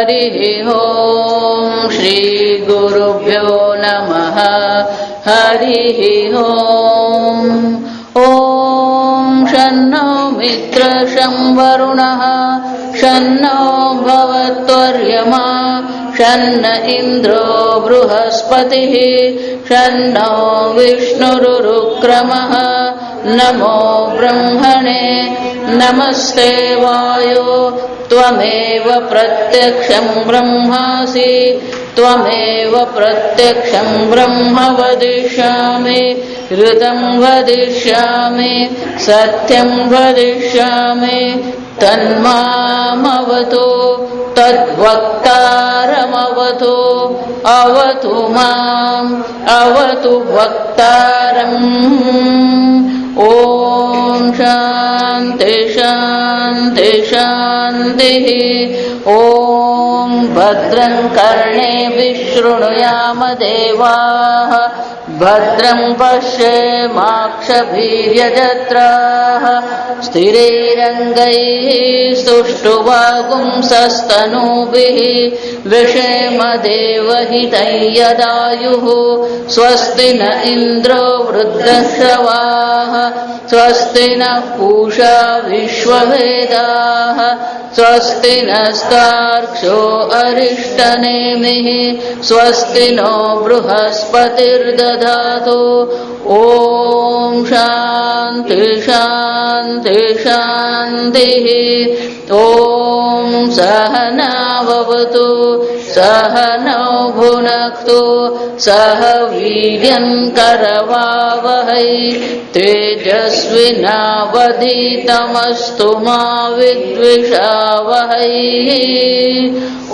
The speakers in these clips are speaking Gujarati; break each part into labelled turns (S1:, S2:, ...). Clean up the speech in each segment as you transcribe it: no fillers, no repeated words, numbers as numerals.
S1: हरिः ओम् श्री गुरुभ्यो नमः हरिः ओम् ॐ शन्नो मित्रः शं वरुणः शन्नो भवत्वर्यमा शन्न इन्द्रो बृहस्पतिः शन्नो विष्णुरुक्रमः नमो ब्रह्मणे नमस्ते वायो त्वमेव प्रत्यक्षं ब्रह्मासि त्वमेव प्रत्यक्षं ब्रह्म वदिष्यामि ऋतं वदिष्यामि सत्यं वदिष्यामि तन्मामवतु तद्वक्तारमवतु अवतु माम् अवतु वक्तारम् ॐ शान्ति शान्ति शान्तिः ॐ भद्रं कर्णेभिः शृणुयाम देवाः भद्रं पश्येमाक्षभिर्यजत्राः स्थिरैरङ्गैः सुष्ठुवागुंसस्तनूभिः विषेम देवहितं यदायुः स्वस्ति न इन्द्रो वृद्धश्रवाः स्वस्ति नः पूषा विश्ववेदाः स्वस्ति नस्तार्क्ष्यो अरिष्टनेमिः स्वस्ति नो बृहस्पतिर्दधातु ॐ शान्ति शान्ति शान्तिः ॐ सहनाववतु सहनौ भुनक्तु सह वीर्यं करवावहै तेजस्विनावधीतमस्तु मा विद्विषावहै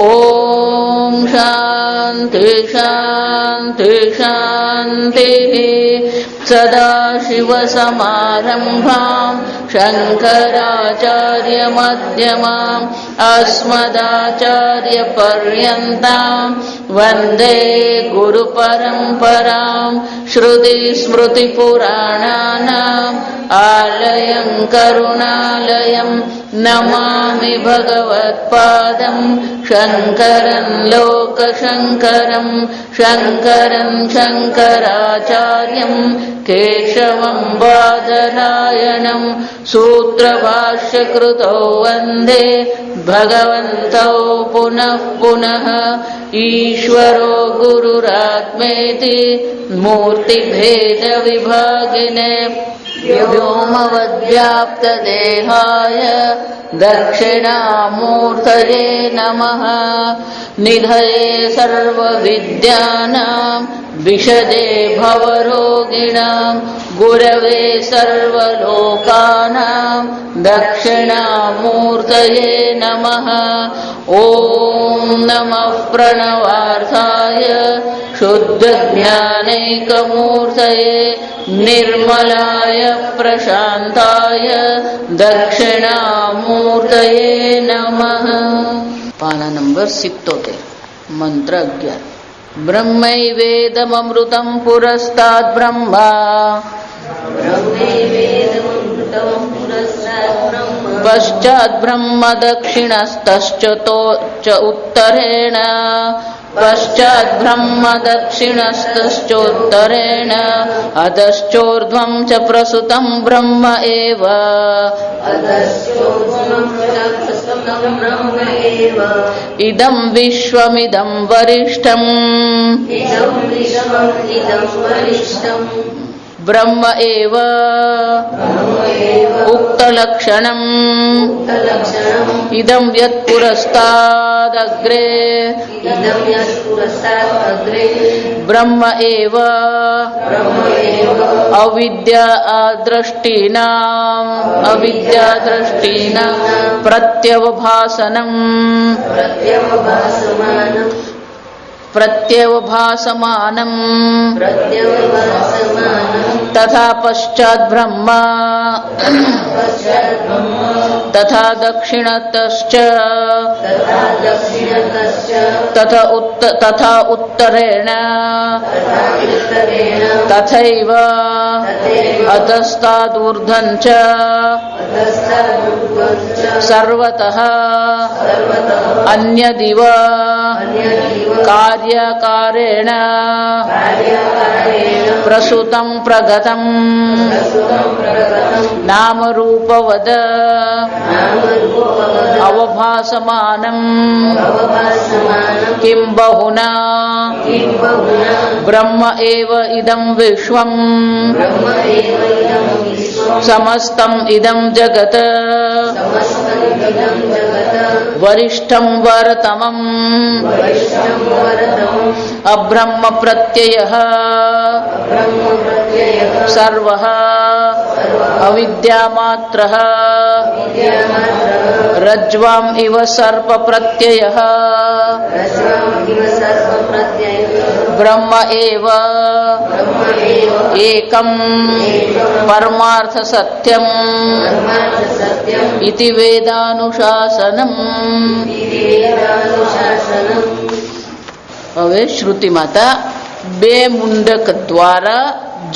S1: ॐ शान्ति शान्ति शान्तिः सदाशिवसमारम्भां शङ्कराचार्यमध्यमाम् अस्मदाचार्यपर्यन्तां वन्दे गुरुपरम्परां श्रुतिस्मृतिपुराणानाम् आलयं करुणालयं नमामि भगवत्पादं शङ्करं लोकशङ्करं शङ्करं शङ्कराचार्यं केशवं बादरायणं सूत्रभाष्यकृतौ वन्दे भगवन्तौ पुनः पुनः ईश्वरो गुरुरात्मेति मूर्तिभेदविभागिने व्योमवद्व्याप्तदेहाय दक्षिणामूर्तये नमः निधये सर्वविद्यानां विशदे भवरोगिणां गुरवे सर्वलोकानां दक्षिणामूर्तये नमः ॐ नमः प्रणवार्थाय शुद्धज्ञानैकमूर्तये निर्मलाय प्रशान्ताय दक्षिणामूर्तये नमः। पाना नंबर 77 मंत्र 11 ब्रह्मैवेदमृतं पुरस्ताद् ब्रह्मा पश्चात् ब्रह्म दक्षिणस्तश्च च उत्तरेण पश्चात् ब्रह्म दक्षिणस्तश्चोत्तरेण अधश्चोर्ध्वं च प्रसुतं ब्रह्म एव इदं विश्वमिदं वरिष्ठम् ब्रह्म एव उक्तलक्षणम् इदं यत्पुरस्तादग्रे ब्रह्म एव अविद्यादृष्टीनां प्रत्यवभासमानम् तथा पश्चात् ब्रह्म તથા દક્ષિણતશ્ચ તથા ઉત્તરેણ તથૈવ અધસ્તાદૂર્ધં ચ સર્વતઃ અન્યદિવ કાર્યકારેણ પ્રસૂતં પ્રગતં નામરૂપવદ અવભાસમાનં કિં બહુના બ્રહ્મ એવ ઇદં વિશ્વં સમસ્તં ઇદં જગત વરિષ્ઠં વરતમં અબ્રહ્મ પ્રત્યયઃ સર્વઃ અવિદ્યામાત્રઃ રજ્વામ ઇવ સર્પ પ્રત્યયઃ બ્રહ્મ એવ એકમ પરમાર્થ સત્યમ ઇતિ વેદાનુશાસનમ. હવે શ્રુતિ માતા બે મુંડક દ્વારા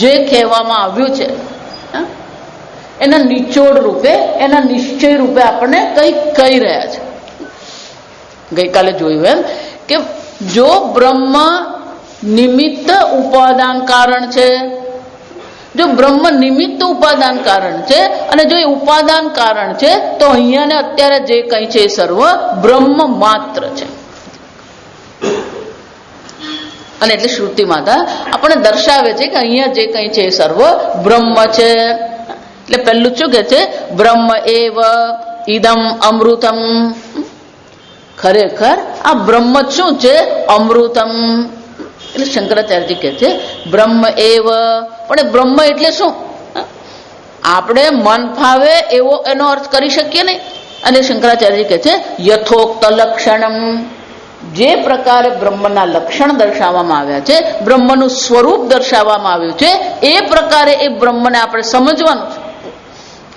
S1: જે કહેવામાં આવ્યું છે એના નિચોડ રૂપે, એના નિશ્ચય રૂપે આપણને કંઈક કહી રહ્યા છે. ગઈકાલે જોયું એમ કે જો બ્રહ્મ નિમિત્ત ઉપાદાન કારણ છે, જો બ્રહ્મ નિમિત્ત ઉપાદાન કારણ છે અને જો એ ઉપાદાન કારણ છે તો અહીંયા ને અત્યારે જે કંઈ છે એ સર્વ બ્રહ્મ માત્ર છે. અને એટલે શ્રુતિ માતા આપણે દર્શાવે છે કે અહીંયા જે કંઈ છે એ સર્વ બ્રહ્મ છે. એટલે પહેલું શું કે છે? બ્રહ્મ એવ ઇદમ અમૃતમ. ખરેખર આ બ્રહ્મ શું છે? અમૃતમ. એટલે શંકરાચાર્યજી કહે છે બ્રહ્મ એવ, પણ બ્રહ્મ એટલે શું? આપણે મન ફાવે એવો એનો અર્થ કરી શકીએ નહીં. અને શંકરાચાર્યજી કહે છે યથોક્ત લક્ષણમ. જે પ્રકારે બ્રહ્મના લક્ષણ દર્શાવવામાં આવ્યા છે, બ્રહ્મનું સ્વરૂપ દર્શાવવામાં આવ્યું છે, એ પ્રકારે એ બ્રહ્મને આપણે સમજવાનું છે.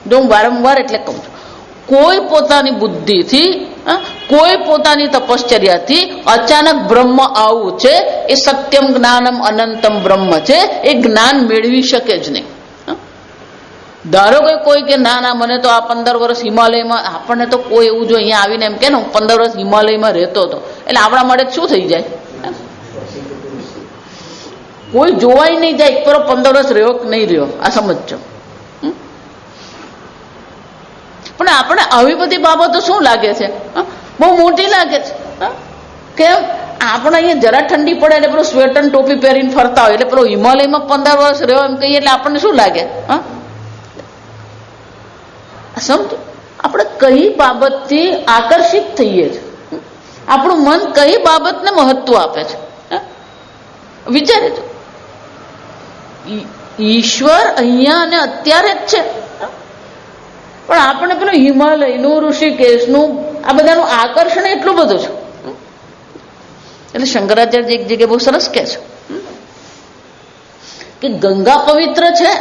S1: જો હું વારંવાર એટલે કહું છું, કોઈ પોતાની બુદ્ધિથી, કોઈ પોતાની તપશ્ચર્યાથી અચાનક બ્રહ્મ આવું છે, એ સત્યમ જ્ઞાનમ અનંતમ બ્રહ્મ છે, એ જ્ઞાન મેળવી શકે જ નહીં. ધારો કે કોઈ કે ના ના મને તો આ 15 વર્ષ હિમાલયમાં, આપણને તો કોઈ એવું જો અહીંયા આવીને એમ કે ને 15 વર્ષ હિમાલયમાં રહેતો હતો, એટલે આપણા માટે શું થઈ જાય? કોઈ જોવાય નહીં જાય એક 15 વર્ષ રહ્યો કે નહીં રહ્યો, આ સમજજો. પણ આપણે આવી બધી બાબતો શું લાગે છે? બહુ મોટી લાગે છે. કેમ? આપણે અહીંયા જરા ઠંડી પડે એટલે પેલું સ્વેટર ટોપી પહેરીને ફરતા હોય, એટલે પેલો હિમાલયમાં 15 વર્ષ રહ્યો એમ કહીએ એટલે આપણને શું લાગે? સમજો, આપણે કઈ બાબતથી આકર્ષિત થઈએ છીએ, આપણું મન કઈ બાબતને મહત્વ આપે છે, વિચારે છો. ઈશ્વર અહીંયા અને અત્યારે જ છે, પણ આપણે પેલું હિમાલયનું, ઋષિકેશનું, આ બધાનું આકર્ષણ એટલું બધું છે. એટલે શંકરાચાર્ય એક જગ્યાએ બહુ સરસ કહે છે કે ગંગા પવિત્ર છે,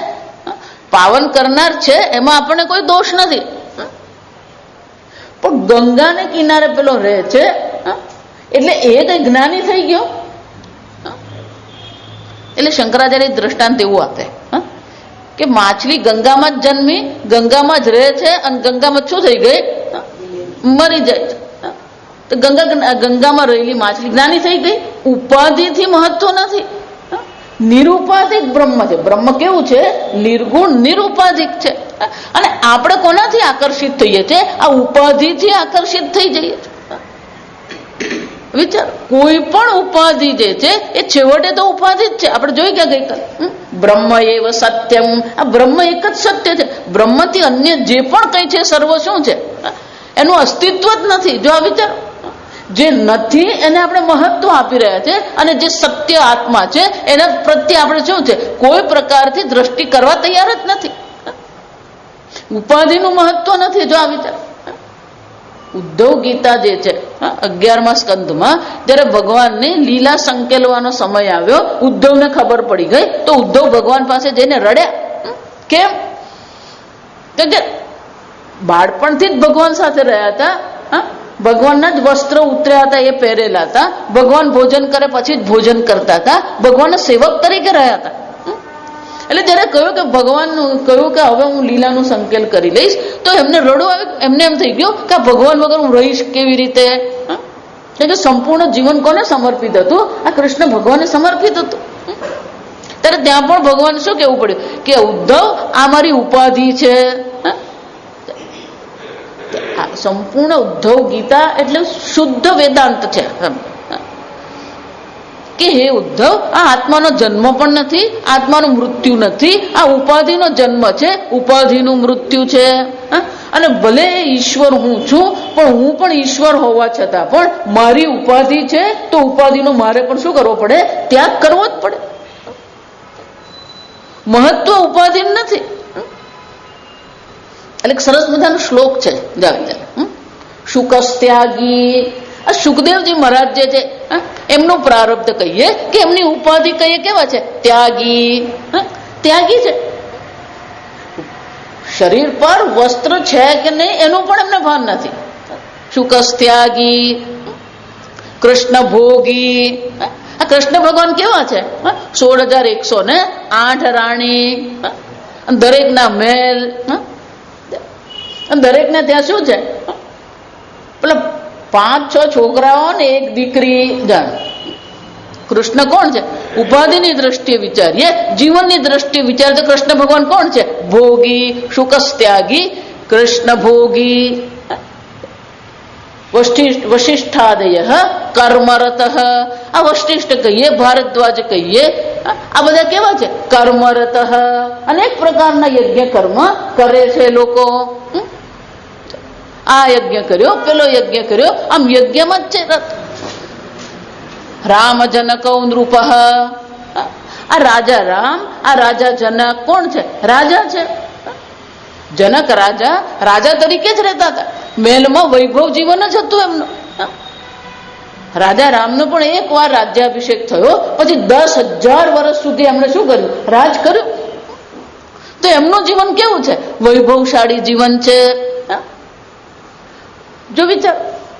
S1: પાવન કરનાર છે, એમાં આપણને કોઈ દોષ નથી. પણ ગંગાને કિનારે પેલો રહે છે એટલે એ કઈ જ્ઞાની થઈ ગયો. એટલે શંકરાચાર્ય દ્રષ્ટાંત એવું આપે કે માછલી ગંગામાં જ જન્મી, ગંગામાં જ રહે છે, અને ગંગામાં શું થઈ ગઈ? મરી જાય છે. તો ગંગામાં રહેલી માછલી જ્ઞાની થઈ ગઈ. ઉપાધિથી મહત્વ નથી, નિરુપાધિક બ્રહ્મ છે. બ્રહ્મ કેવું છે? નિર્ગુણ, નિરુપાધિક છે. અને આપણે કોનાથી આકર્ષિત થઈએ છીએ? આ ઉપાધિથી આકર્ષિત થઈ જઈએ છીએ. વિચારો, કોઈ પણ ઉપાધિ જે છે એ છેવટે તો ઉપાધિ જ છે. આપણે જોઈ ગયા ગઈકાલ બ્રહ્મ એવ સત્યમ. આ બ્રહ્મ એક જ સત્ય છે. બ્રહ્મથી અન્ય જે પણ કંઈ છે સર્વ શું છે? એનું અસ્તિત્વ જ નથી. જો આ વિચારો, જે નથી એને આપણે મહત્વ આપી રહ્યા છે, અને જે સત્ય આત્મા છે એના પ્રત્યે આપણે શું છે? કોઈ પ્રકારથી દ્રષ્ટિ કરવા તૈયાર જ નથી. ઉપાધિનું મહત્વ નથી. જો આ વિચાર, ઉદ્ધવ ગીતા જે છે 11મા સ્કંદમાં જ્યારે ભગવાનની લીલા સંકેલવાનો સમય આવ્યો, ઉદ્ધવને ખબર પડી ગઈ, તો ઉદ્ધવ ભગવાન પાસે જઈને રડ્યા. કેમ? તો કે બાળપણથી જ ભગવાન સાથે રહ્યા હતા. ભગવાનના જ વસ્ત્ર ઉતર્યા હતા, એ પહેરેલા હતા. ભગવાન ભોજન કરે પછી જ ભોજન કરતા હતા. ભગવાનના સેવક તરીકે રહ્યા હતા. એટલે જયારે કહ્યું કે ભગવાન કહ્યું કે હવે હું લીલાનું સંકેલ કરી લઈશ, તો એમને રડો આવ્યું. એમને એમ થઈ ગયું કે આ ભગવાન વગર હું રહીશ કેવી રીતે? એટલે સંપૂર્ણ જીવન કોને સમર્પિત હતું? આ કૃષ્ણ ભગવાનને સમર્પિત હતું. ત્યારે ત્યાં પણ ભગવાન શું કહેવું પડ્યું કે ઉદ્ધવ, આ મારી ઉપાધિ છે. સંપૂર્ણ ઉદ્ધવ ગીતા એટલે શુદ્ધ વેદાંત છે કે હે ઉદ્ધવ, આ આત્માનો જન્મ પણ નથી, આત્માનું મૃત્યુ નથી, આ ઉપાધિનો જન્મ છે, ઉપાધિનું મૃત્યુ છે. અને ભલે ઈશ્વર હું છું, પણ હું પણ ઈશ્વર હોવા છતાં પણ મારી ઉપાધિ છે, તો ઉપાધિનો મારે પણ શું કરવો પડે? ત્યાગ કરવો જ પડે. મહત્વ ઉપાધિ નથી. એટલે સરસ મજાનો શ્લોક છે. શુકસ્ત્યાગી. સુખદેવજી મહારાજ જે છે એમનું પ્રારબ્ધ કહીએ કે એમની ઉપાધિ કહીએ કેવા છે? ત્યાગી. ત્યાગી છે. શરીર પર વસ્ત્ર છે કે નહીં એનું પણ એમને ભાન નથી. શુકસ્ત્યાગી. કૃષ્ણ ભોગી. આ કૃષ્ણ ભગવાન કેવા છે? 16,108 રાણી, દરેકના મહેલ, દરેકને ત્યાં શું છે? પેલા 5-6 છોકરાઓ ને એક દીકરી. જાણ કૃષ્ણ કોણ છે? ઉપાધિની દ્રષ્ટિએ વિચારીએ, જીવનની દ્રષ્ટિએ વિચારીએ તો કૃષ્ણ ભગવાન કોણ છે? ભોગી. શુકસ્ત્યાગી, કૃષ્ણ ભોગી. વશિષ્ઠાદય કર્મરત. આ વશિષ્ઠ કહીએ, ભારદ્વાજ કહીએ, આ બધા કેવા છે? કર્મરત. અનેક પ્રકારના યજ્ઞ કર્મ કરે છે લોકો. આ યજ્ઞ કર્યો, પેલો યજ્ઞ કર્યો, આમ યજ્ઞમાં જ છે. રામ જનક નૃપ. આ રાજા રામ, આ રાજા જનક કોણ છે? રાજા છે. જનક રાજા રાજા તરીકે જ રહેતા હતા. મહેલમાં વૈભવ જીવન જ હતું એમનું. રાજા રામનો પણ એક વાર રાજ્યાભિષેક થયો, પછી 10,000 વર્ષ સુધી એમણે શું કર્યું? રાજ કર્યું. તો એમનું જીવન કેવું છે? વૈભવશાળી જીવન છે. જો વિચાર,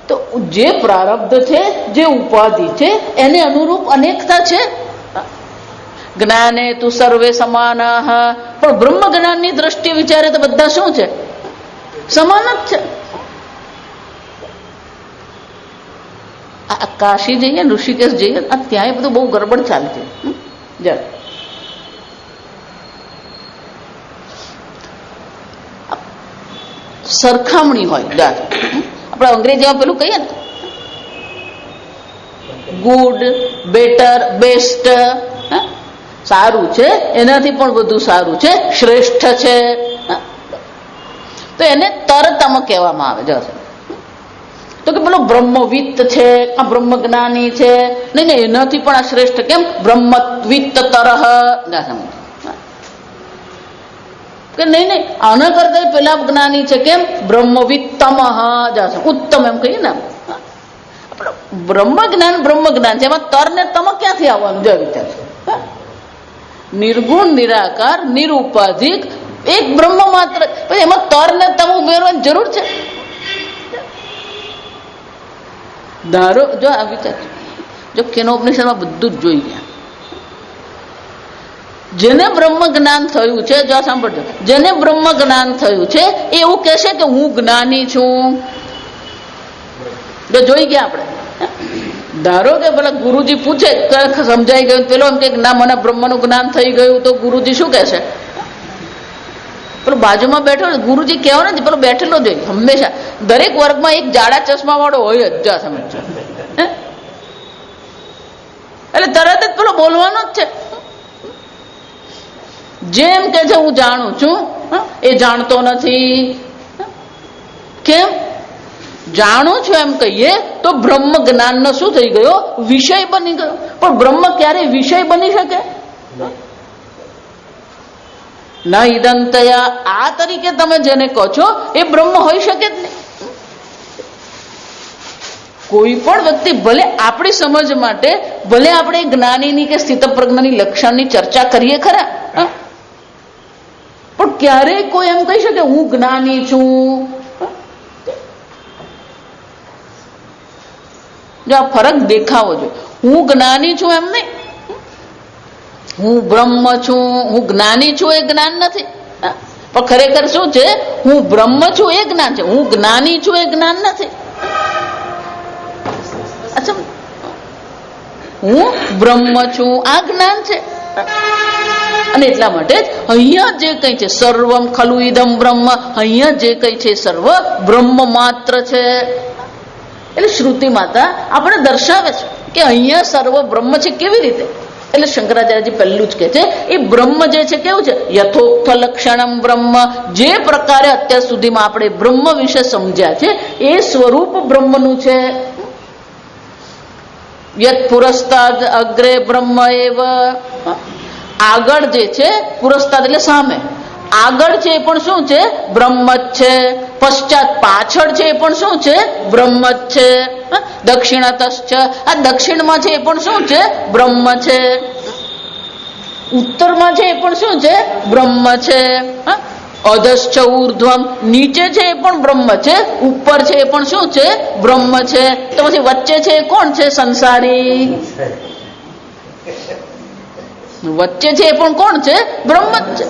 S1: તો જે પ્રારબ્ધ છે, જે ઉપાધિ છે, એને અનુરૂપ અનેકતા છે. જ્ઞાને તું સર્વે સમાન. પણ બ્રહ્મ જ્ઞાનની દ્રષ્ટિએ વિચારે તો બધા શું છે? સમાન જ છે. આ કાશી જઈએ, ઋષિકેશ જઈએ, ત્યાં બધું બહુ ગડબડ ચાલતી. જરા સરખામણી હોય. આપણે અંગ્રેજીમાં પેલું કહીએ ને, ગુડ, બેટર, બેસ્ટ. સારું છે, એનાથી પણ વધુ સારું છે, શ્રેષ્ઠ છે. તો એને તરતમ કહેવામાં આવે છે. તો કે પેલો બ્રહ્મવિત્ત છે, આ બ્રહ્મ જ્ઞાની છે, નહીં એનાથી પણ આ શ્રેષ્ઠ કેમ? બ્રહ્મવિત્ત તરહ. કે નહીં આના કરતા પેલા જ્ઞાની છે, કેમ? બ્રહ્મવિત્તમ. ઉત્તમ એમ કહીએ ને. બ્રહ્મ જ્ઞાન છે, એમાં તર ને તમ ક્યાંથી આવવાનું? જો વિચાર, નિર્ગુણ, નિરાકાર, નિરુપાધિક, એક બ્રહ્મ માત્ર. પછી એમાં તર ને તમ ઉમેરવાની જરૂર છે? ધારો જો આ વિચાર, જો કેનોપનિષદમાં બધું જ જોઈ ગયા. જેને બ્રહ્મ જ્ઞાન થયું છે, જો સાંભળજો, જેને બ્રહ્મ જ્ઞાન થયું છે એ એવું કહેશે કે હું જ્ઞાની છું. જો જોઈ ગયા આપણે. ધારો કે પેલા ગુરુજી પૂછે, સમજાઈ ગયું, પેલો એમ કે ના મને બ્રહ્મનું જ્ઞાન થઈ ગયું, તો ગુરુજી શું કહેશે? પેલો બાજુમાં બેઠો ગુરુજી કહેવાય ને, પેલો બેઠેલો જોઈએ હંમેશા. દરેક વર્ગમાં એક જાડા ચશ્મા વાળો હોય જ. જા સમજો, એટલે તરત જ પેલો બોલવાનો જ છે. જેમ કે છે હું જાણું છું, એ જાણતો નથી. કેમ? જાણું છું એમ કહીએ તો બ્રહ્મ જ્ઞાનનો શું થઈ ગયો? વિષય બની ગયો. પણ બ્રહ્મ ક્યારે વિષય બની શકે? ના ઈદંતયા. આ તરીકે તમે જેને કહો છો એ બ્રહ્મ હોઈ શકે જ નહીં. કોઈ પણ વ્યક્તિ ભલે આપણી સમજ માટે, ભલે આપણે જ્ઞાનીની કે સ્થિત પ્રજ્ઞાની લક્ષણની ચર્ચા કરીએ ખરા, પણ ક્યારેય કોઈ એમ કહી શકે હું જ્ઞાની છું? જો આ ફરક દેખાવો જોઈએ. હું જ્ઞાની છું એમ નહીં, હું બ્રહ્મ છું, હું જ્ઞાની છું એ જ્ઞાન નથી. પણ ખરેખર શું છે? હું બ્રહ્મ છું એ જ્ઞાન છે, હું જ્ઞાની છું એ જ્ઞાન નથી. અચ્છા, હું બ્રહ્મ છું આ જ્ઞાન છે. અને એટલા માટે જ અહીંયા જે કઈ છે સર્વમ ખલુ ઇદમ બ્રહ્મ, અહીંયા જે કઈ છે સર્વ બ્રહ્મ માત્ર છે. એટલે શ્રુતિ માતા આપણે દર્શાવે છે કે અહીંયા સર્વ બ્રહ્મ છે. કેવી રીતે? એટલે શંકરાચાર્યજી પહેલું જ કહે છે એ બ્રહ્મ જે છે કેવું છે? યથોક્ત લક્ષણમ બ્રહ્મ. જે પ્રકારે અત્યાર સુધીમાં આપણે બ્રહ્મ વિશે સમજ્યા છે એ સ્વરૂપ બ્રહ્મનું છે. યત પુરસ્તાદ અગ્રે બ્રહ્મ એવ. આગળ જે છે પુરસ્તાદ એટલે સામે, આગળ છે એ પણ શું છે? બ્રહ્મ જ છે. પશ્ચાત પાછળ છે એ પણ શું છે? બ્રહ્મ જ છે. દક્ષિણતશ્ચ, આ દક્ષિણમાં છે એ પણ શું છે? બ્રહ્મ છે. ઉત્તરમાં છે એ પણ શું છે? બ્રહ્મ છે. અધશ્ચ ઊર્ધ્વમ, નીચે છે એ પણ બ્રહ્મ છે, ઉપર છે એ પણ શું છે? બ્રહ્મ છે. તો પછી વચ્ચે છે એ કોણ છે? સંસારી. વચ્ચે છે એ પણ કોણ છે? બ્રહ્મ જ છે.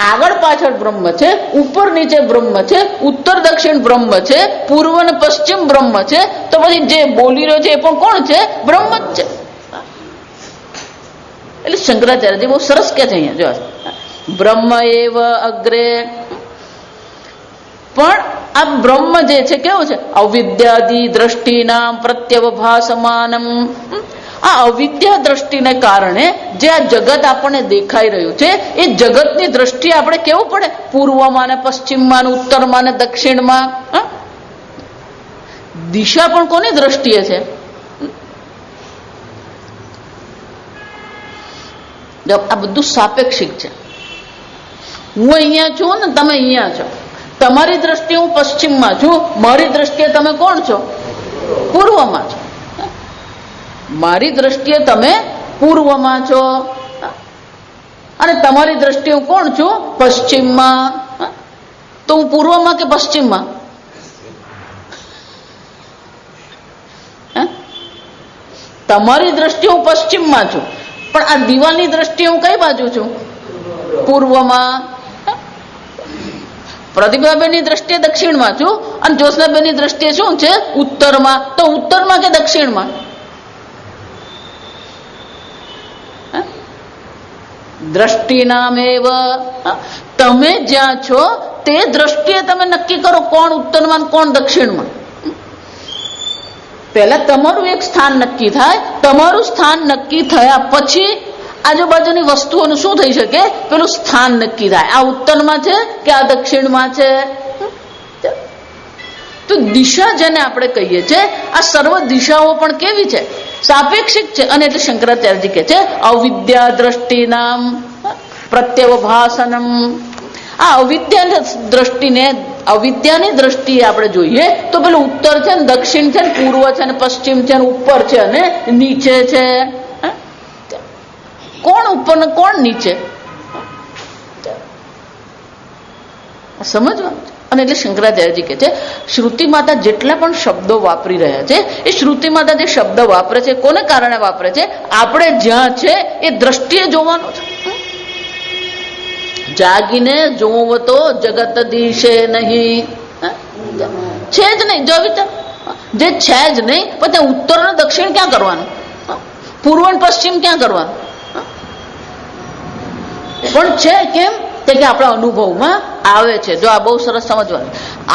S1: આગળ પાછળ બ્રહ્મ છે, ઉપર નીચે બ્રહ્મ છે, ઉત્તર દક્ષિણ બ્રહ્મ છે, પૂર્વ અને પશ્ચિમ બ્રહ્મ છે. તો પછી જે બોલી રહ્યો છે એ પણ કોણ છે? બ્રહ્મ જ છે. એટલે શંકરાચાર્યજી બહુ સરસ કે છે અહીંયા જો બ્રહ્મ એવ અગ્રે. પણ આ બ્રહ્મ જે છે કેવું છે? અવિદ્યાદિ દ્રષ્ટિના પ્રત્યવભાસમાનમ. આ અવિદ્યા દ્રષ્ટિને કારણે જે આ જગત આપણને દેખાઈ રહ્યું છે એ જગતની દ્રષ્ટિ આપણે કેવું પડે? પૂર્વમાં ને પશ્ચિમમાં ને ઉત્તરમાં ને દક્ષિણમાં. દિશા પણ કોની દ્રષ્ટિએ છે? આ બધું સાપેક્ષિક છે. હું અહીંયા છું ને તમે અહીંયા છો. તમારી દ્રષ્ટિએ હું પશ્ચિમમાં છું, મારી દ્રષ્ટિએ તમે કોણ છો? પૂર્વમાં છો. મારી દ્રષ્ટિએ તમે પૂર્વમાં છો અને તમારી દ્રષ્ટિએ હું કોણ છું? પશ્ચિમમાં. તો હું પૂર્વમાં કે પશ્ચિમમાં? તમારી દ્રષ્ટિએ હું પશ્ચિમમાં છું, પણ આ દિવાલની દ્રષ્ટિએ હું કઈ બાજુ છું? પૂર્વમાં. પ્રતિભાબેનની દ્રષ્ટિએ દક્ષિણમાં છું અને જ્યોત્સનાબેનની દ્રષ્ટિએ શું છે? ઉત્તરમાં. તો ઉત્તરમાં કે દક્ષિણમાં? દ્રષ્ટિનામેવ. તમે જ્યાં છો તે દ્રષ્ટિએ તમે નક્કી કરો કોણ ઉત્તરમાં કોણ દક્ષિણમાં. પહેલા તમારું એક સ્થાન નક્કી થાય. તમારું સ્થાન નક્કી થયા પછી આજુબાજુની વસ્તુઓનું શું થઈ શકે? પેલું સ્થાન નક્કી થાય. આ ઉત્તરમાં છે કે આ દક્ષિણમાં છે. તો દિશા જેને આપણે કહીએ છીએ આ સર્વ દિશાઓ પણ કેવી છે? સાપેક્ષિક છે. અને એટલે શંકરાચાર્યજી કહે છે અવિદ્યા દ્રષ્ટિનામ પ્રત્યવભાસનમ. આ અવિદ્યા દ્રષ્ટિને અવિદ્યાની દ્રષ્ટિએ આપણે જોઈએ તો પેલું ઉત્તર છે ને દક્ષિણ છે ને પૂર્વ છે ને પશ્ચિમ છે ને ઉપર છે અને નીચે છે. કોણ ઉપર ને કોણ નીચે? સમજવાનું. અને એટલે શંકરાચાર્યજી કહે છે શ્રુતિ માતા જેટલા પણ શબ્દો વાપરી રહ્યા છે એ શ્રુતિ માતા જે શબ્દ વાપરે છે કોને કારણે વાપરે છે? આપણે જ્યાં છે એ દ્રષ્ટિએ જોવાનું છે. જાગીને જોવો તો જગત દિશે નહીં. છે જ નહીં. જો વિચાર જે છે જ નહીં પછી ઉત્તર અને દક્ષિણ ક્યાં કરવાનું? પૂર્વ અને પશ્ચિમ ક્યાં કરવાનું? પણ છે કેમ? કે આપણા અનુભવમાં આવે છે. જો આ બહુ સરસ સમજવાનું.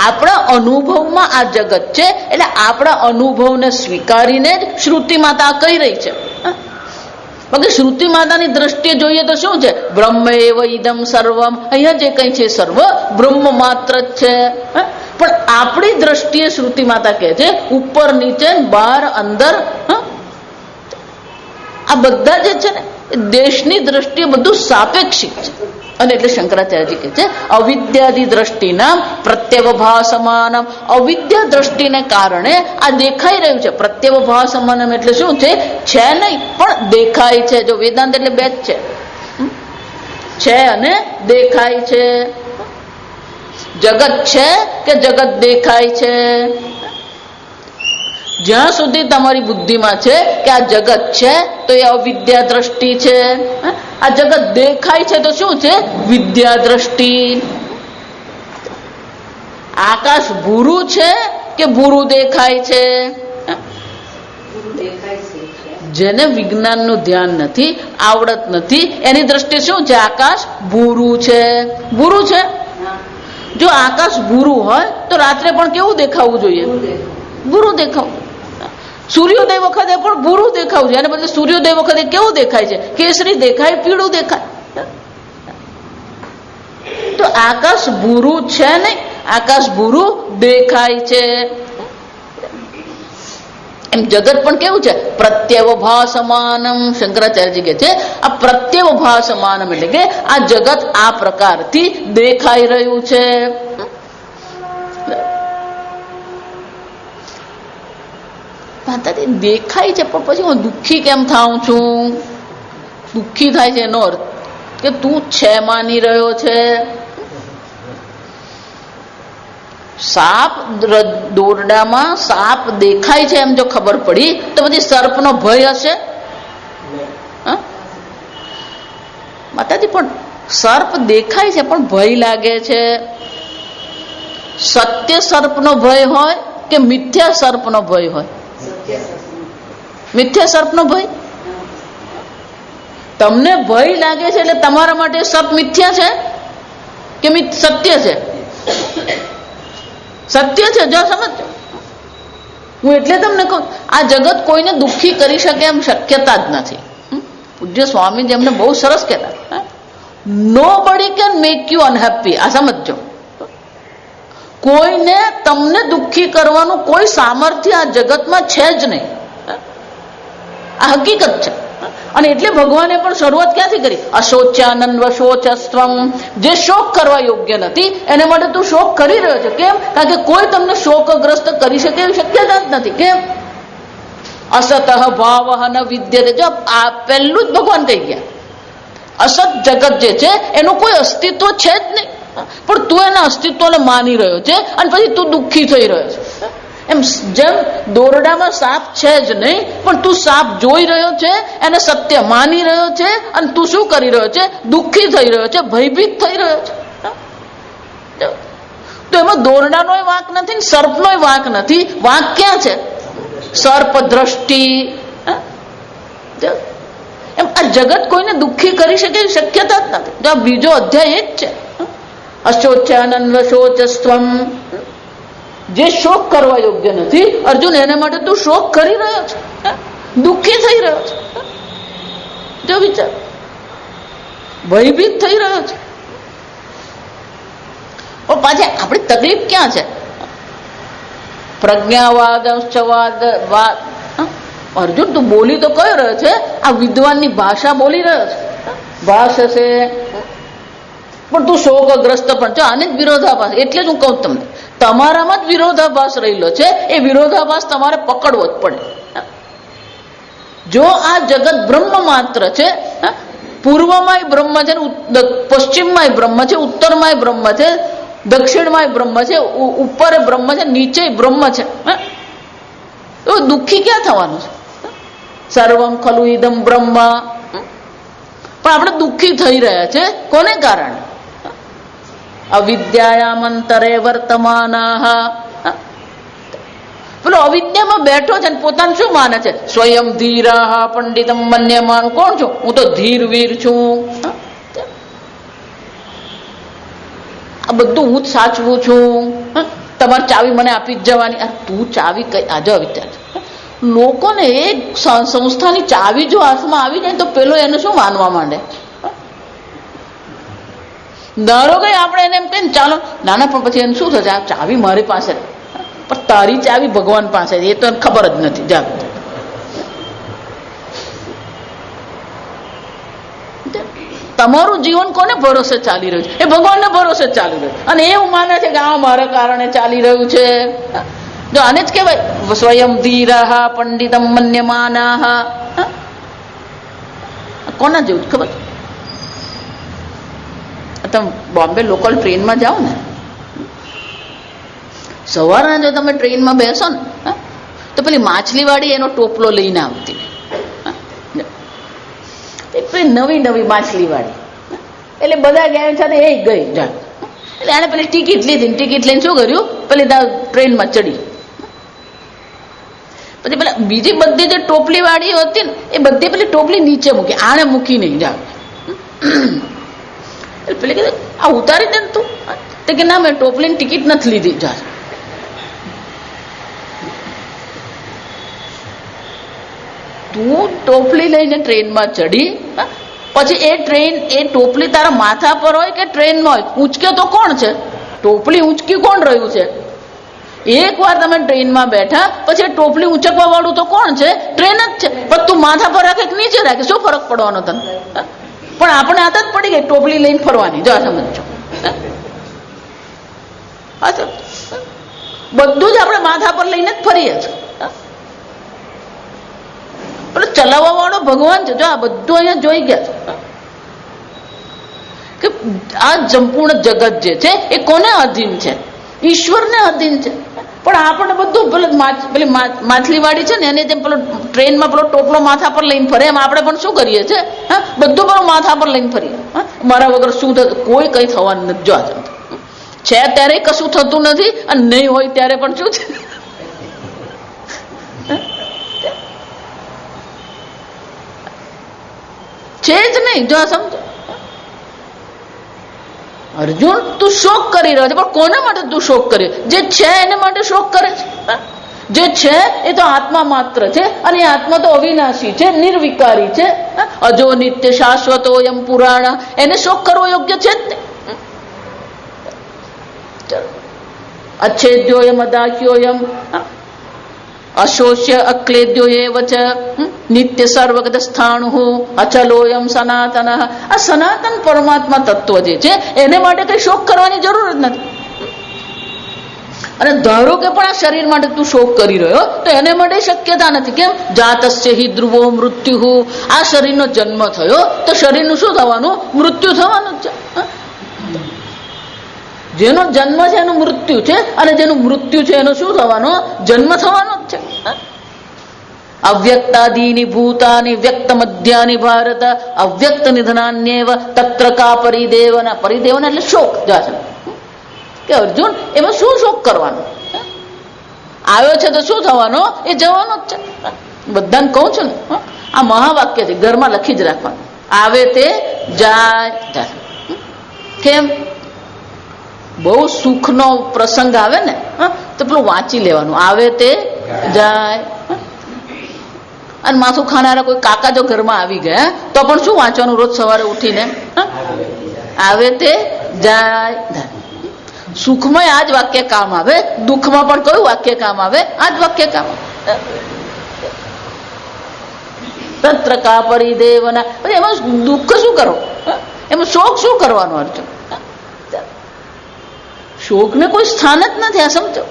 S1: આપણા અનુભવમાં આ જગત છે એટલે આપણા અનુભવને સ્વીકારીને જ શ્રુતિ માતા કહી રહી છે. બાકી શ્રુતિ માતાની દ્રષ્ટિએ જોઈએ તો શું છે? બ્રહ્મ એવ ઇદમ સર્વમ. અહીંયા જે કઈ છે સર્વ બ્રહ્મ માત્ર જ છે. પણ આપણી દ્રષ્ટિએ શ્રુતિ માતા કહે છે ઉપર નીચે બહાર અંદર આ બધા જે છે ને દેશની દ્રષ્ટિએ બધું સાપેક્ષિક છે. અને એટલે શંકરાચાર્યજી કહે છે અવિદ્યાદિ દ્રષ્ટિના પ્રત્યવભાસમાનમ. અવિદ્યા દ્રષ્ટિને કારણે આ દેખાઈ રહ્યું છે. પ્રત્યવભાસમાનમ એટલે શું છે? છે નહીં પણ દેખાય છે. જો વેદાંત એટલે બે જ છે. છે અને દેખાય છે. જગત છે કે જગત દેખાય છે? જ્યાં સુધી તમારી બુદ્ધિમાં છે કે આ જગત છે તો એ અવિદ્યા દ્રષ્ટિ છે, આ જગત દેખાય છે તો શું છે? વિદ્યા દ્રષ્ટિ. આકાશ ભૂરું છે કે ભૂરું દેખાય છે? જેને વિજ્ઞાનનું ધ્યાન નથી, આવડત નથી, એની દ્રષ્ટિએ શું છે? આકાશ ભૂરું છે. ભૂરું છે. જો આકાશ ભૂરું હોય તો રાત્રે પણ કેવું દેખાવું જોઈએ? ભૂરું દેખાવું. સૂર્યોદય વખતે પણ ભૂરું દેખાવું છે, અને બદલે સૂર્યોદય વખતે કેવું દેખાય છે? કેસરી દેખાય, પીળું દેખાય. તો આકાશ ભૂરું છે નહીં, આકાશ ભૂરું દેખાય છે. એમ જગત પણ કેવું છે? પ્રત્યવભાસમાનમ. શંકરાચાર્યજી કહે છે આ પ્રત્યવભાસમાનમ એટલે કે આ જગત આ પ્રકારથી દેખાઈ રહ્યું છે. દેખાય છે પણ પછી હું દુઃખી કેમ થાઉં છું? દુઃખી થાય છે એનો અર્થ કે તું છે માની રહ્યો છે. સાપ દોરડામાં સાપ દેખાય છે એમ જો ખબર પડી તો પછી સર્પનો ભય હશે? માતાજી પણ સર્પ દેખાય છે પણ ભય લાગે છે. સત્ય સર્પનો ભય હોય કે મિથ્યા સર્પનો ભય હોય? મિથ્યા સર્પનો ભય. તમને ભય લાગે છે એટલે તમારા માટે સર્પ મિથ્યા છે કે સત્ય છે? સત્ય છે. જો સમજો, હું એટલે તમને કહું આ જગત કોઈને દુઃખી કરી શકે એમ શક્યતા જ નથી. પૂજ્ય સ્વામી જેમને બહુ સરસ કહેતા, nobody can make you unhappy. આ સમજો, કોઈને તમને દુઃખી કરવાનું કોઈ સામર્થ્ય આ જગતમાં છે જ નહીં. આ હકીકત છે. અને એટલે ભગવાને પણ શરૂઆત ક્યાંથી કરી? અશોચ્યાનંદ વશોચસ્ત્વમ. જે શોક કરવા યોગ્ય નથી એને માટે તું શોક કરી રહ્યો છે. કેમ? કારણ કે કોઈ તમને શોકગ્રસ્ત કરી શકે એવી શક્યતા જ નથી. કેમ? અસત ભાવ ન વિદ્યતે. જો આ પહેલું જ ભગવાન કહી ગયા, અસત જગત જે છે એનું કોઈ અસ્તિત્વ છે જ નહીં, પણ તું એના અસ્તિત્વને માની રહ્યો છે અને પછી તું દુઃખી થઈ રહ્યો છે. એમ જેમ દોરડામાં સાપ છે જ નહીં પણ તું સાપ જોઈ રહ્યો છે, એને સત્ય માની રહ્યો છે, અને તું શું કરી રહ્યો છે? દુઃખી થઈ રહ્યો છે, ભયભીત થઈ રહ્યો છે. તો એમાં દોરડાનો વાંક નથી, સર્પનો વાંક નથી. વાંક ક્યાં છે? સર્પ દ્રષ્ટિ. એમ આ જગત કોઈને દુઃખી કરી શકે એવી શક્યતા જ નથી. જો બીજો અધ્યાય એ જ છે, અશોચ્યાનંદ વશોચસ્ત્વમ. જે શોક કરવા યોગ્ય નથી અર્જુન, એને માટે તું શોક કરી રહ્યો છે, દુઃખી થઈ રહ્યો છે. જો વિચાર, ભયભીત થઈ રહ્યો છે. પણ પાછી આપણી તકલીફ ક્યાં છે? પ્રજ્ઞાવાદ વાદ. અર્જુન તું બોલી તો કયો રહ્યો છે? આ વિદ્વાનની ભાષા બોલી રહ્યો છે, ભાષા છે, પણ તું શોકગ્રસ્ત પણ છો. આને જ વિરોધાભાસ. એટલે જ હું કહું તમને, તમારામાં જ વિરોધાભાસ રહેલો છે. એ વિરોધાભાસ તમારે પકડવો જ પડે. જો આ જગત બ્રહ્મ માત્ર છે, પૂર્વમાંય બ્રહ્મ છે, પશ્ચિમમાંય બ્રહ્મ છે, ઉત્તરમાંય બ્રહ્મ છે, દક્ષિણમાંય બ્રહ્મ છે, ઉપર બ્રહ્મ છે, નીચે બ્રહ્મ છે, તો દુઃખી ક્યાં થવાનું છે? સર્વમ ખલુ ઇદમ બ્રહ્મ. પણ આપણે દુઃખી થઈ રહ્યા છે કોને કારણે? અવિદ્યાયામંતરે વર્તમાના. પેલો અવિદ્યામાં બેઠો છે ને પોતાને શું માને છે? સ્વયં ધીરા પંડિતમ મન્યમાન. કોણ છું? હું તો ધીર વીર છું. આ બધું હું જ સાચવું છું. તમારી ચાવી મને આપી જ જવાની. તું ચાવી કઈ? આજો વિચાર, લોકોને એક સંસ્થાની ચાવી જો હાથમાં આવી જાય તો પેલો એને શું માનવા માંડે? ધારો કે આપણે એને એમ કહીએ ચાલો નાના, પણ પછી એને શું થશે? આ ચાવી મારી પાસે, પણ તારી ચાવી ભગવાન પાસે, એ તો ખબર જ નથી. જા, તમારું જીવન કોને ભરોસે ચાલી રહ્યું છે? એ ભગવાનને ભરોસે ચાલી રહ્યું, અને એવું માને છે કે આ મારા કારણે ચાલી રહ્યું છે. જો આને જ કહેવાય સ્વયં ધીરા પંડિતમ મન્યમાના. કોના જેવું ખબર? તમે બોમ્બે લોકલ ટ્રેનમાં જાઓ ને, સવારના જો તમે ટ્રેનમાં બેસો ને તો પેલી માછલીવાળી એનો ટોપલો લઈને આવતી, પેલી નવી નવી માછલીવાળી. એટલે બધા ગયા સાથે એ ગઈ જા, એટલે એને પેલી ટિકિટ લીધી, ટિકિટ લઈને શું કર્યું, પેલી ટ્રેનમાં ચડી. પછી પેલા બીજી બધી જે ટોપલી વાળી હતી ને એ બધી પેલી ટોપલી નીચે મૂકી, આને મૂકી નહીં જા. એટલે પેલી કીધું આ ઉતારી દે ને તું, તો કે ના મેં ટોપલીની ટિકિટ નથી લીધી જા. તું ટોપલી લઈને ટ્રેનમાં ચડી, પછી એ ટ્રેન એ ટોપલી તારા માથા પર હોય કે ટ્રેનમાં હોય, ઊંચકે તો કોણ છે? ટોપલી ઊંચકી કોણ રહ્યું છે? એક વાર તમે ટ્રેનમાં બેઠા પછી ટોપલી ઊંચકવા વાળું તો કોણ છે? ટ્રેન જ છે. પણ તું માથા પર રાખે કે નીચે રાખે, શું ફરક પડવાનો તને? પણ આપણે આદત પડી ગઈ ટોપલી લઈને ફરવાની. જો સમજો, બધું જ આપણે માથા પર લઈને જ ફરીએ છીએ. પેલો ચલાવવા વાળો ભગવાન છે. જો આ બધું અહીંયા જોઈ ગયા છે કે આ સંપૂર્ણ જગત જે છે એ કોને અધીન છે? ઈશ્વરને અધીન છે. પણ આપણે બધું પેલી માછલીવાળી છે ને એને જેમ પેલો ટ્રેનમાં પેલો ટોપલો માથા પર લઈને ફરે, એમ આપણે પણ શું કરીએ છીએ? બધું પેલું માથા પર લઈને ફરીએ. મારા વગર શું થતું? કોઈ કઈ થવાનું નથી. જો છે ત્યારે કશું થતું નથી, અને નહીં હોય ત્યારે પણ શું છે જ નહીં. જો સમજો, અર્જુન તું શોક કરી રહ્યો છે, પણ કોના માટે તું શોક કર્યો? જે છે એને માટે શોક કરે છે. જે છે એ તો આત્મા માત્ર છે, અને એ આત્મા તો અવિનાશી છે, નિર્વિકારી છે, અજો નિત્ય શાશ્વતો એમ પુરાણ. એને શોક કરવો યોગ્ય છે જ નહીં. અચ્છેદ્યોયમ અદાખ્યોયમ અશોષ્ય અક્લેદ્યો એવ ચ નિત્ય સર્વગત સ્થાણુ અચલોયમ સનાતન. આ સનાતન પરમાત્મા તત્વ જે છે એને માટે કઈ શોક કરવાની જરૂર જ નથી. અને ધારો કે પણ આ શરીર માટે તું શોક કરી રહ્યો તો એને માટે શક્યતા નથી. કેમ? જાતસ્ય હિ ધ્રુવો મૃત્યુ. આ શરીરનો જન્મ થયો તો શરીરનું શું થવાનું? મૃત્યુ થવાનું જ છે. જેનો જન્મ છે એનું મૃત્યુ છે, અને જેનું મૃત્યુ છે એનો શું થવાનો? જન્મ થવાનો જ છે. અવ્યક્તાદીની ભૂતાની વ્યક્ત મધ્યાની ભારત અવ્યક્ત નિધનાન્યેવ તત્ર કા પરિદેવના. પરિદેવના એટલે શોક. જાશે કે અર્જુન એમાં શું શોક કરવાનો? આવ્યો છે તો શું થવાનો? એ જવાનો જ છે. બધાને કહું છું ને, આ મહાવાક્ય છે, ઘરમાં લખી જ રાખવાનું. આવે તે જાય. કેમ? બહુ સુખનો પ્રસંગ આવે ને તો પેલું વાંચી લેવાનું, આવે તે જાય. અને માથું ખાનારા કોઈ કાકા જો ઘરમાં આવી ગયા તો પણ શું વાંચવાનું? રોજ સવારે ઉઠીને આવે તે જાય. સુખમાં આ જ વાક્ય કામ આવે, દુઃખમાં પણ કયું વાક્ય કામ આવે? આ જ વાક્ય કામ આવે. તત્ર કા પરિદેવના. પછી એમાં દુઃખ શું કરો? એમાં શોક શું કરવાનો? અર્જુન શોકને કોઈ સ્થાન જ નથી. આ સમજો.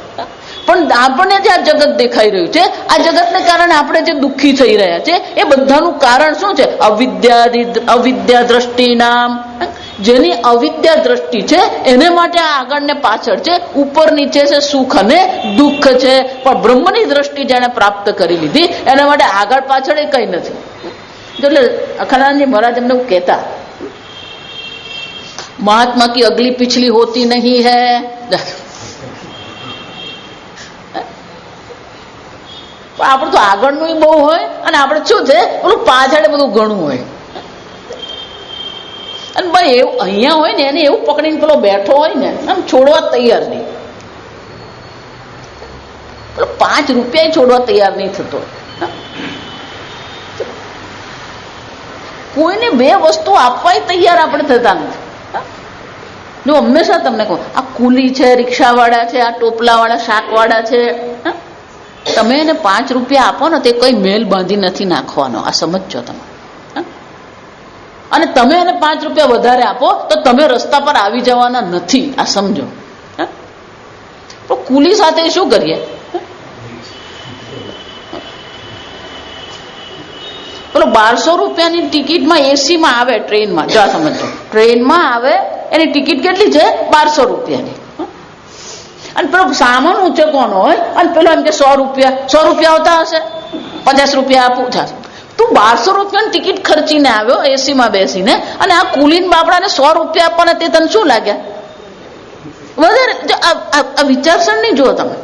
S1: પણ આપણને જે આ જગત દેખાઈ રહ્યું છે, આ જગતને કારણે આપણે જે દુઃખી થઈ રહ્યા છે એ બધાનું કારણ શું છે? અવિદ્યા દ્રષ્ટિ નામ. જેની અવિદ્યા દ્રષ્ટિ છે એને માટે આ આગળ ને પાછળ છે, ઉપર નીચે છે, સુખ અને દુઃખ છે. પણ બ્રહ્મની દ્રષ્ટિ જેને પ્રાપ્ત કરી લીધી એના માટે આગળ પાછળ એ કઈ નથી. એટલે અખાનંદજી મહારાજ એમને એવું કહેતા, महात्मा की अगली पिछली होती नहीं है. આપણે તો આગળનું બહુ હોય અને આપણે શું છે પેલું પાછળ બધું ઘણું હોય. અને ભાઈ એવું અહીંયા હોય ને એને એવું પકડીને પેલો બેઠો હોય ને આમ છોડવા તૈયાર નહીં. પેલો 5 રૂપિયા છોડવા તૈયાર નહીં થતો. કોઈને 2 વસ્તુ આપવા તૈયાર આપણે થતા નથી. જો હંમેશા તમને કહું, આ કુલી છે, રિક્ષાવાળા છે, આ ટોપલાવાળા, શાકવાળા છે, તમે એને 5 રૂપિયા આપો ને તે કઈ મેલ બાંધી નથી નાખવાનો. આ સમજજો તમે. અને તમે એને 5 રૂપિયા વધારે આપો તો તમે રસ્તા પર આવી જવાના નથી. આ સમજો. પણ કુલી સાથે શું કરીએ? પેલો 1200 રૂપિયાની ટિકિટમાં એસીમાં આવે ટ્રેનમાં. જો સમજો, ટ્રેનમાં આવે એની ટિકિટ કેટલી છે? 1200 રૂપિયાની. અને પેલો સામાન ઊંચકવાનો હોય અને પેલો એમ કે 100 રૂપિયા આવતા હશે, 50 રૂપિયા આપું થશે. તું 1200 રૂપિયાની ટિકિટ ખર્ચીને આવ્યો એસીમાં બેસીને, અને આ કુલીન બાપડાને 100 રૂપિયા આપવાના, તે તને શું લાગ્યા? વધારે આ વિચારસરણી જુઓ તમે.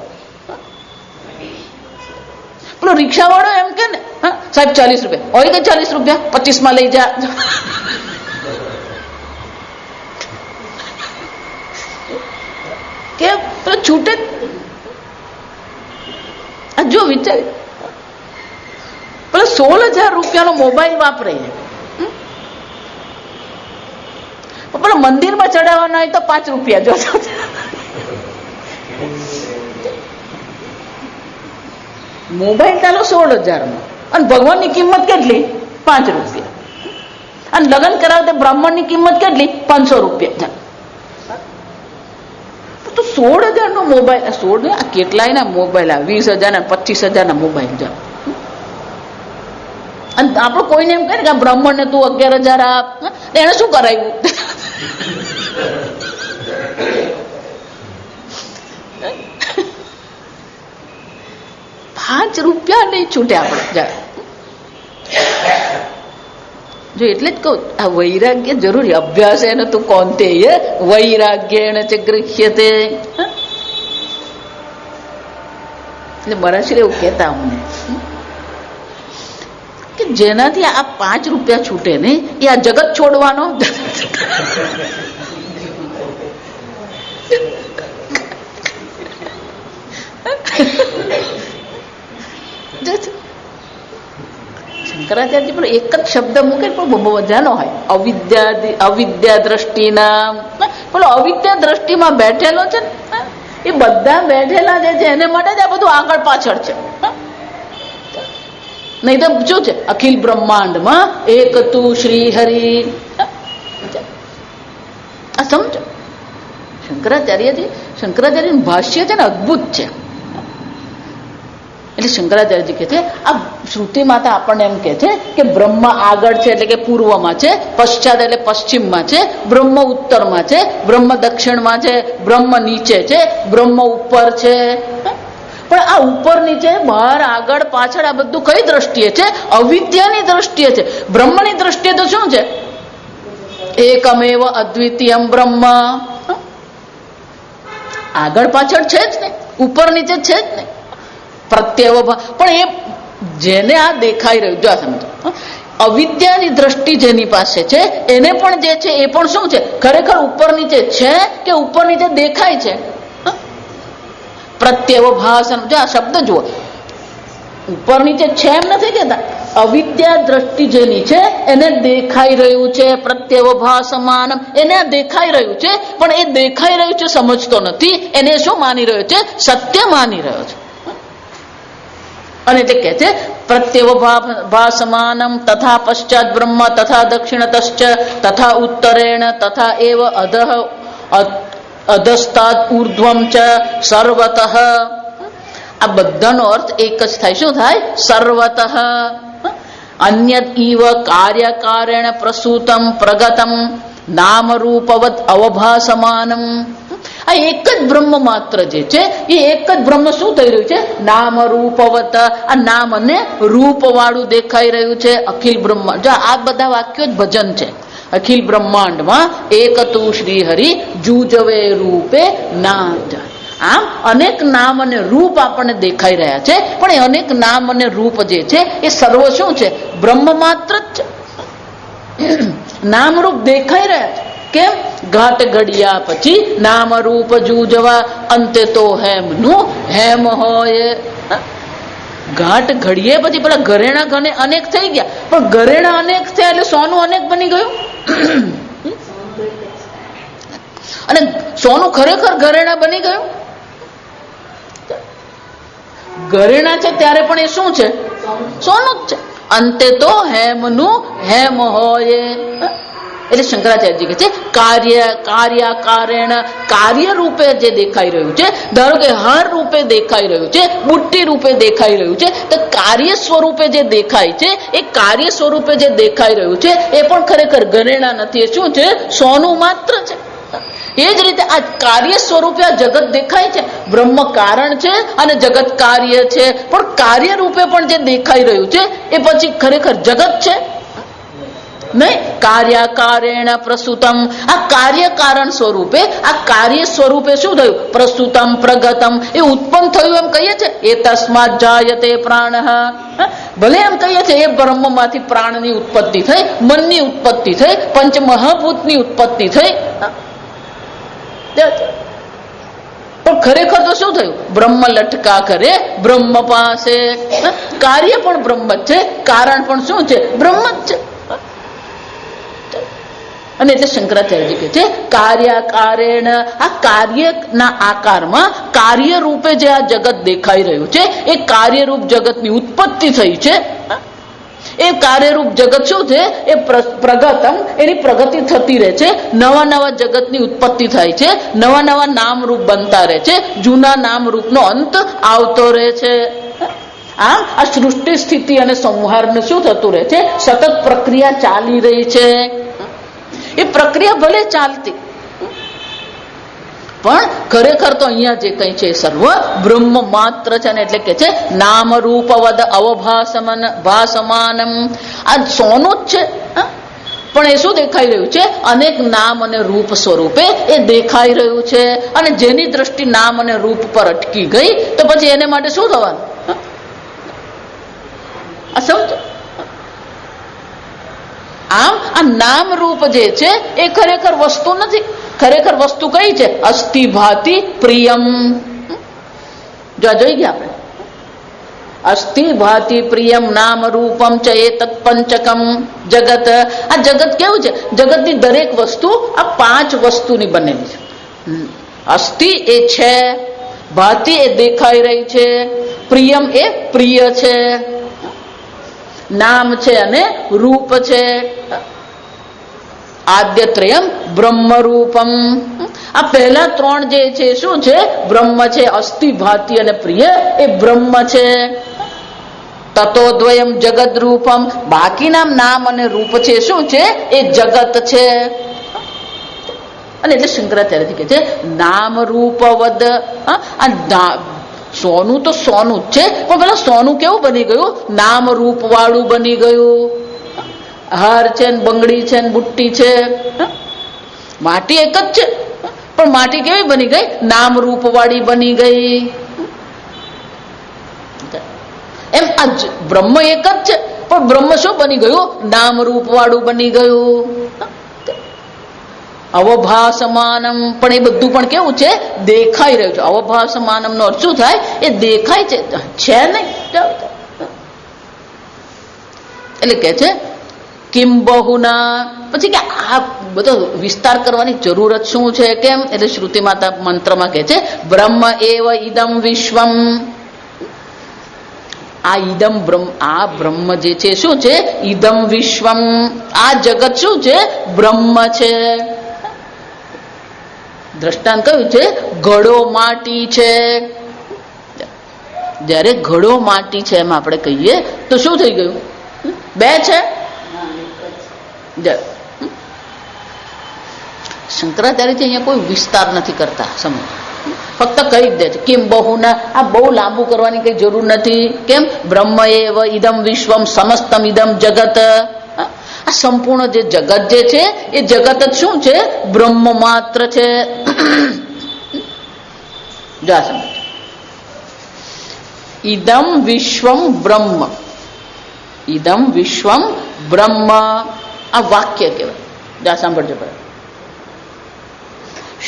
S1: પેલો રિક્ષા વાળો એમ કે ને, સાહેબ 40 રૂપિયા હોય કે 40 રૂપિયા 25 લઈ જા. કે પેલો છૂટે જો વિચાર, પેલો 16,000 રૂપિયાનો મોબાઈલ વાપરે, પેલો મંદિરમાં ચડાવવાનો હોય તો 5 રૂપિયા જોતો. મોબાઈલ ચાલો 16,000 અને ભગવાનની કિંમત કેટલી? 5 રૂપિયા. અને લગ્ન કરાવતે બ્રાહ્મણની કિંમત કેટલી? 500 રૂપિયા. તો 16,000 મોબાઈલ, 16 કેટલાય ના મોબાઈલ, 20,000 ના 25,000 ના મોબાઈલ છે. અને આપણે કોઈને એમ કહે કે બ્રાહ્મણ ને તું 11,000 આપ, એને શું કરાવ્યું? 5 રૂપિયા નહીં છૂટે આપણે જાય. જો એટલે જ કહું, આ વૈરાગ્ય જરૂરી. અભ્યાસ એને તું કોણ તે વૈરાગ્ય ચ ગૃહ્યતે. એટલે મહારાજ એવું કહેતા અમને કે જેનાથી આ 5 રૂપિયા છૂટે ને એ આ જગત છોડવાનો. શંકરાચાર્ય પણ એક જ શબ્દ મૂકે પણ બહુ મજાનો હોય. અવિદ્યા દ્રષ્ટિના, પેલો અવિદ્યા દ્રષ્ટિમાં બેઠેલો છે ને, એ બધા બેઠેલા જે છે એને માટે જ આ બધું આગળ પાછળ છે. નહીં તો શું છે? અખિલ બ્રહ્માંડમાં એક તું શ્રી હરિ. આ સમજો, શંકરાચાર્યનું ભાષ્ય છે ને અદભુત છે. એટલે શંકરાચાર્યજી કહે છે, આ શ્રુતિ માતા આપણને એમ કહે છે કે બ્રહ્મ આગળ છે એટલે કે પૂર્વમાં છે, પશ્ચાત એટલે પશ્ચિમમાં છે, બ્રહ્મ ઉત્તરમાં છે, બ્રહ્મ દક્ષિણમાં છે, બ્રહ્મ નીચે છે, બ્રહ્મ ઉપર છે. પણ આ ઉપર નીચે બહાર આગળ પાછળ આ બધું કઈ દ્રષ્ટિએ છે? અવિદ્યાની દ્રષ્ટિએ છે. બ્રહ્મની દ્રષ્ટિએ તો શું છે? એકમેવ અદ્વિતીયમ બ્રહ્મ. આગળ પાછળ છે જ નહીં, ઉપર નીચે છે જ નહીં. પ્રત્યવ પણ એ જેને આ દેખાઈ રહ્યું, જો સમજો, અવિદ્યાની દ્રષ્ટિ જેની પાસે છે એને પણ જે છે એ પણ શું છે? ખરેખર ઉપર નીચે છે કે ઉપર નીચે દેખાય છે? પ્રત્યવભાસન. જો આ શબ્દ જુઓ, ઉપર નીચે છે એમ નથી કેતા. અવિદ્યા દ્રષ્ટિ જેની છે એને દેખાઈ રહ્યું છે. પ્રત્યવભાસમાન, એને આ દેખાઈ રહ્યું છે, પણ એ દેખાઈ રહ્યું છે સમજતો નથી. એને શું માની રહ્યો છે? સત્ય માની રહ્યો છે. અને તે કહે છે પ્રત્યવભાસમાનમ તથા પશ્ચાત બ્રહ્મ તથા દક્ષિણતશ્ચ તથા ઉત્તરેણ તથા એવ અધઃ અધસ્તાદ ઉર્ધ્વમ ચ સર્વતઃ. આ બધાનો અર્થ એક જ થાય. શું થાય? સર્વતઃ. અન્યત ઇવ કાર્યકારેણ પ્રસૂતમ પ્રગતમ નામરૂપવત અવભાસમાનમ. આ એક જ બ્રહ્મ માત્ર જે છે એ એક જ બ્રહ્મ શું થઈ રહ્યું છે? નામ રૂપવત. આ નામ અને રૂપ વાળું દેખાઈ રહ્યું છે. અખિલ બ્રહ્માંડ, જો આ બધા વાક્યો જ ભજન છે. અખિલ બ્રહ્માંડમાં એક તું શ્રી હરિ જુજવે રૂપે ના જાય. આમ અનેક નામ અને રૂપ આપણને દેખાઈ રહ્યા છે, પણ એ અનેક નામ અને રૂપ જે છે એ સર્વ શું છે? બ્રહ્મ માત્ર જ છે. નામ રૂપ દેખાઈ રહ્યા છે. કેમ? ઘાટ ઘડિયા પછી નામ રૂપ જુજવા, અંતે તો હેમ નું હેમ હોય. ઘાટ ઘડીએ પછી પેલા ઘરેણા ઘને અનેક થઈ ગયા, પણ ઘરેણા અનેક થયા એટલે સોનું અનેક બની ગયું. અને સોનું ખરેખર ઘરેણા બની ગયું. ઘરેણા છે ત્યારે પણ એ શું છે? સોનું જ છે. અંતે તો હેમ નું હેમ હોય. એટલે શંકરાચાર્યજી કહે છે કાર્યકારેણ, કાર્ય રૂપે જે દેખાઈ રહ્યું છે, ધારો કે હાર રૂપે દેખાઈ રહ્યું છે, બુટ્ટી રૂપે દેખાઈ રહ્યું છે, તો કાર્ય સ્વરૂપે જે દેખાય છે એ કાર્ય સ્વરૂપે જે દેખાઈ રહ્યું છે એ પણ ખરેખર ઘરેણા નથી. એ શું છે? સોનું માત્ર છે. એ જ રીતે આ કાર્ય સ્વરૂપે આ જગત દેખાય છે. બ્રહ્મ કારણ છે અને જગત કાર્ય છે, પણ કાર્ય રૂપે પણ જે દેખાઈ રહ્યું છે એ પછી ખરેખર જગત છે નહીં. કાર્યાકારેણ પ્રસૂતમ, આ કાર્ય કારણ સ્વરૂપે, આ કાર્ય સ્વરૂપે શું થયું? પ્રસૂતમ પ્રગતમ, એ ઉત્પન્ન થયું એમ કહીએ છીએ. એ તસ્માત જાયતે પ્રાણ, ભલે એમ કહીએ છીએ એ બ્રહ્મમાંથી પ્રાણની ઉત્પત્તિ થઈ, મનની ઉત્પત્તિ થઈ, પંચમહાભૂતની ઉત્પત્તિ થઈ. પણ ખરેખર તો શું થયું? બ્રહ્મ લટકા કરે બ્રહ્મ પાસે. કાર્ય પણ બ્રહ્મ જ છે, કારણ પણ શું છે? બ્રહ્મ જ છે. અને એટલે શંકરાચાર્યજી કહે છે કાર્યાકારેણ, આ કાર્યના આકારમાં કાર્ય રૂપે જે આ જગત દેખાઈ રહ્યું છે એ કાર્યરૂપ જગતની ઉત્પત્તિ થઈ છે. એ કાર્યરૂપ જગત શું છે? એ પ્રગતમ, એની પ્રગતિ થતી રહે છે. નવા નવા જગતની ઉત્પત્તિ થાય છે, નવા નવા નામરૂપ બનતા રહે છે, જૂના નામરૂપનો અંત આવતો રહે છે. આમ આ સૃષ્ટિ સ્થિતિ અને સંહારનું શું થતું રહે છે? સતત પ્રક્રિયા ચાલી રહી છે. એ પ્રક્રિયા ભલે ચાલતી, પણ ખરેખર તો અહીંયા જે કઈ છે સર્વ બ્રહ્મ માત્ર છે. ને એટલે કે છે નામ રૂપવદ અવભાસમન ભાસમાનમ, આ સોનું જ છે, પણ એ શું દેખાઈ રહ્યું છે? અનેક નામ અને રૂપ સ્વરૂપે એ દેખાઈ રહ્યું છે. અને જેની દ્રષ્ટિ નામ અને રૂપ પર અટકી ગઈ તો પછી એને માટે શું થવાનું? આ સમજો. આમ આ નામ રૂપ જે છે એ ખરેખર વસ્તુ નથી. ખરેખર વસ્તુ કઈ છે? અસ્થિ ભાતિ પ્રિયમ. જો જોઈ ગયા આપણે, અસ્થિ ભાતિ પ્રિયમ નામ રૂપમ ચ એતત પંચકમ જગત. આ જગત કેવું છે? જગતની દરેક વસ્તુ આ 5 વસ્તુની બનેલી છે. અસ્થિ એ છે, ભાતિ એ દેખાઈ રહી છે, પ્રિયમ એ પ્રિય છે, નામ છે અને રૂપ છે. આદ્યત્રયમ બ્રહ્મ રૂપમ. આ પહેલા 3 જે છે શું છે? બ્રહ્મ છે. અસ્થિ ભાતિ અને પ્રિય એ બ્રહ્મ છે. તતોદ્વયમ જગત રૂપમ, બાકીના નામ અને રૂપ છે શું છે? એ જગત છે. અને એટલે શંકરાચાર્ય કહે છે નામ રૂપવદ. આ સોનું તો સોનું જ છે, પણ પેલા સોનું કેવું બની ગયું? નામ રૂપ વાળું બની ગયું. હાર છે ને બંગડી છે ને બુટ્ટી છે. માટી એક જ છે, પણ માટી કેવી બની ગઈ? નામ રૂપ વાળી બની ગઈ. એમ આ બ્રહ્મ એક જ છે, પણ બ્રહ્મ શું બની ગયું? નામ રૂપ વાળું બની ગયું. અવભાસમાનમ, પણ એ બધું પણ કેવું છે? દેખાઈ રહ્યું છે. અવભાસમાનમ નો અર્થ શું થાય? એ દેખાય છે નહીં. એટલે કે છે કિમ બહુના, પછી કે આ બધો વિસ્તાર કરવાની જરૂરત શું છે? કેમ? એટલે શ્રુતિ માતા મંત્રમાં કહે છે બ્રહ્મ એવ ઇદમ વિશ્વમ. આ ઇદમ બ્રહ્મ, આ બ્રહ્મ જે છે શું છે? ઇદમ વિશ્વમ. આ જગત શું છે? બ્રહ્મ છે. દ્રષ્ટાંત કયું છે? ઘડો માટી છે. જયારે ઘડો માટી છે એમ આપણે કહીએ તો શું થઈ ગયું? 2 છે. શંકરાચાર્ય અહીંયા કોઈ વિસ્તાર નથી કરતા, સમજ, ફક્ત કહી દે છે કેમ બહુના. આ બહુ લાંબુ કરવાની કઈ જરૂર નથી. કેમ? બ્રહ્મ એવ ઇદમ વિશ્વમ સમસ્તમ ઇદમ જગત. આ સંપૂર્ણ જે જગત જે છે એ જગત જ શું છે? બ્રહ્મ માત્ર છે. જા સમજ, ઇદમ વિશ્વમ બ્રહ્મ, ઇદમ વિશ્વમ બ્રહ્મ, આ વાક્ય કહેવાય. જા સાંભળજો.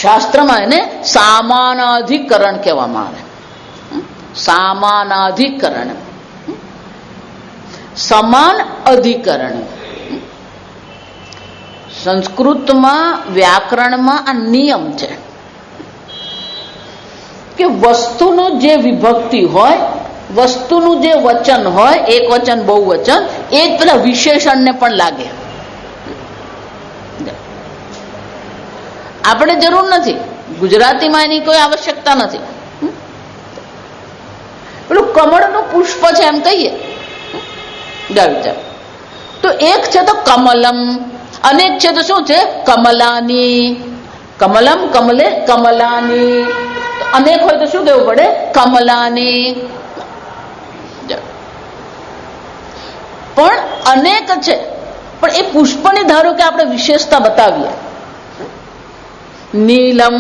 S1: શાસ્ત્રમાં એને સામાનાધિકરણ કહેવામાં આવે. સામાનાધિકરણ, સમાન અધિકરણ. સંસ્કૃતમાં વ્યાકરણમાં આ નિયમ છે કે વસ્તુનું જે વિભક્તિ હોય, વસ્તુનું જે વચન હોય, એક વચન બહુ વચન, એ જ પેલા વિશેષણને પણ લાગે. આપણે જરૂર નથી, ગુજરાતીમાં એની કોઈ આવશ્યકતા નથી. પેલું કમળનું પુષ્પ છે એમ કહીએ વિચાર, તો એક છે તો કમલમ, અનેક છે તો શું છે? કમલાની. કમલમ કમલે કમલાની, અનેક હોય તો શું કહેવું પડે? કમલાની. પણ અનેક છે, પણ એ પુષ્પની ધારો કે આપણે વિશેષતા બતાવીએ. નીલમ,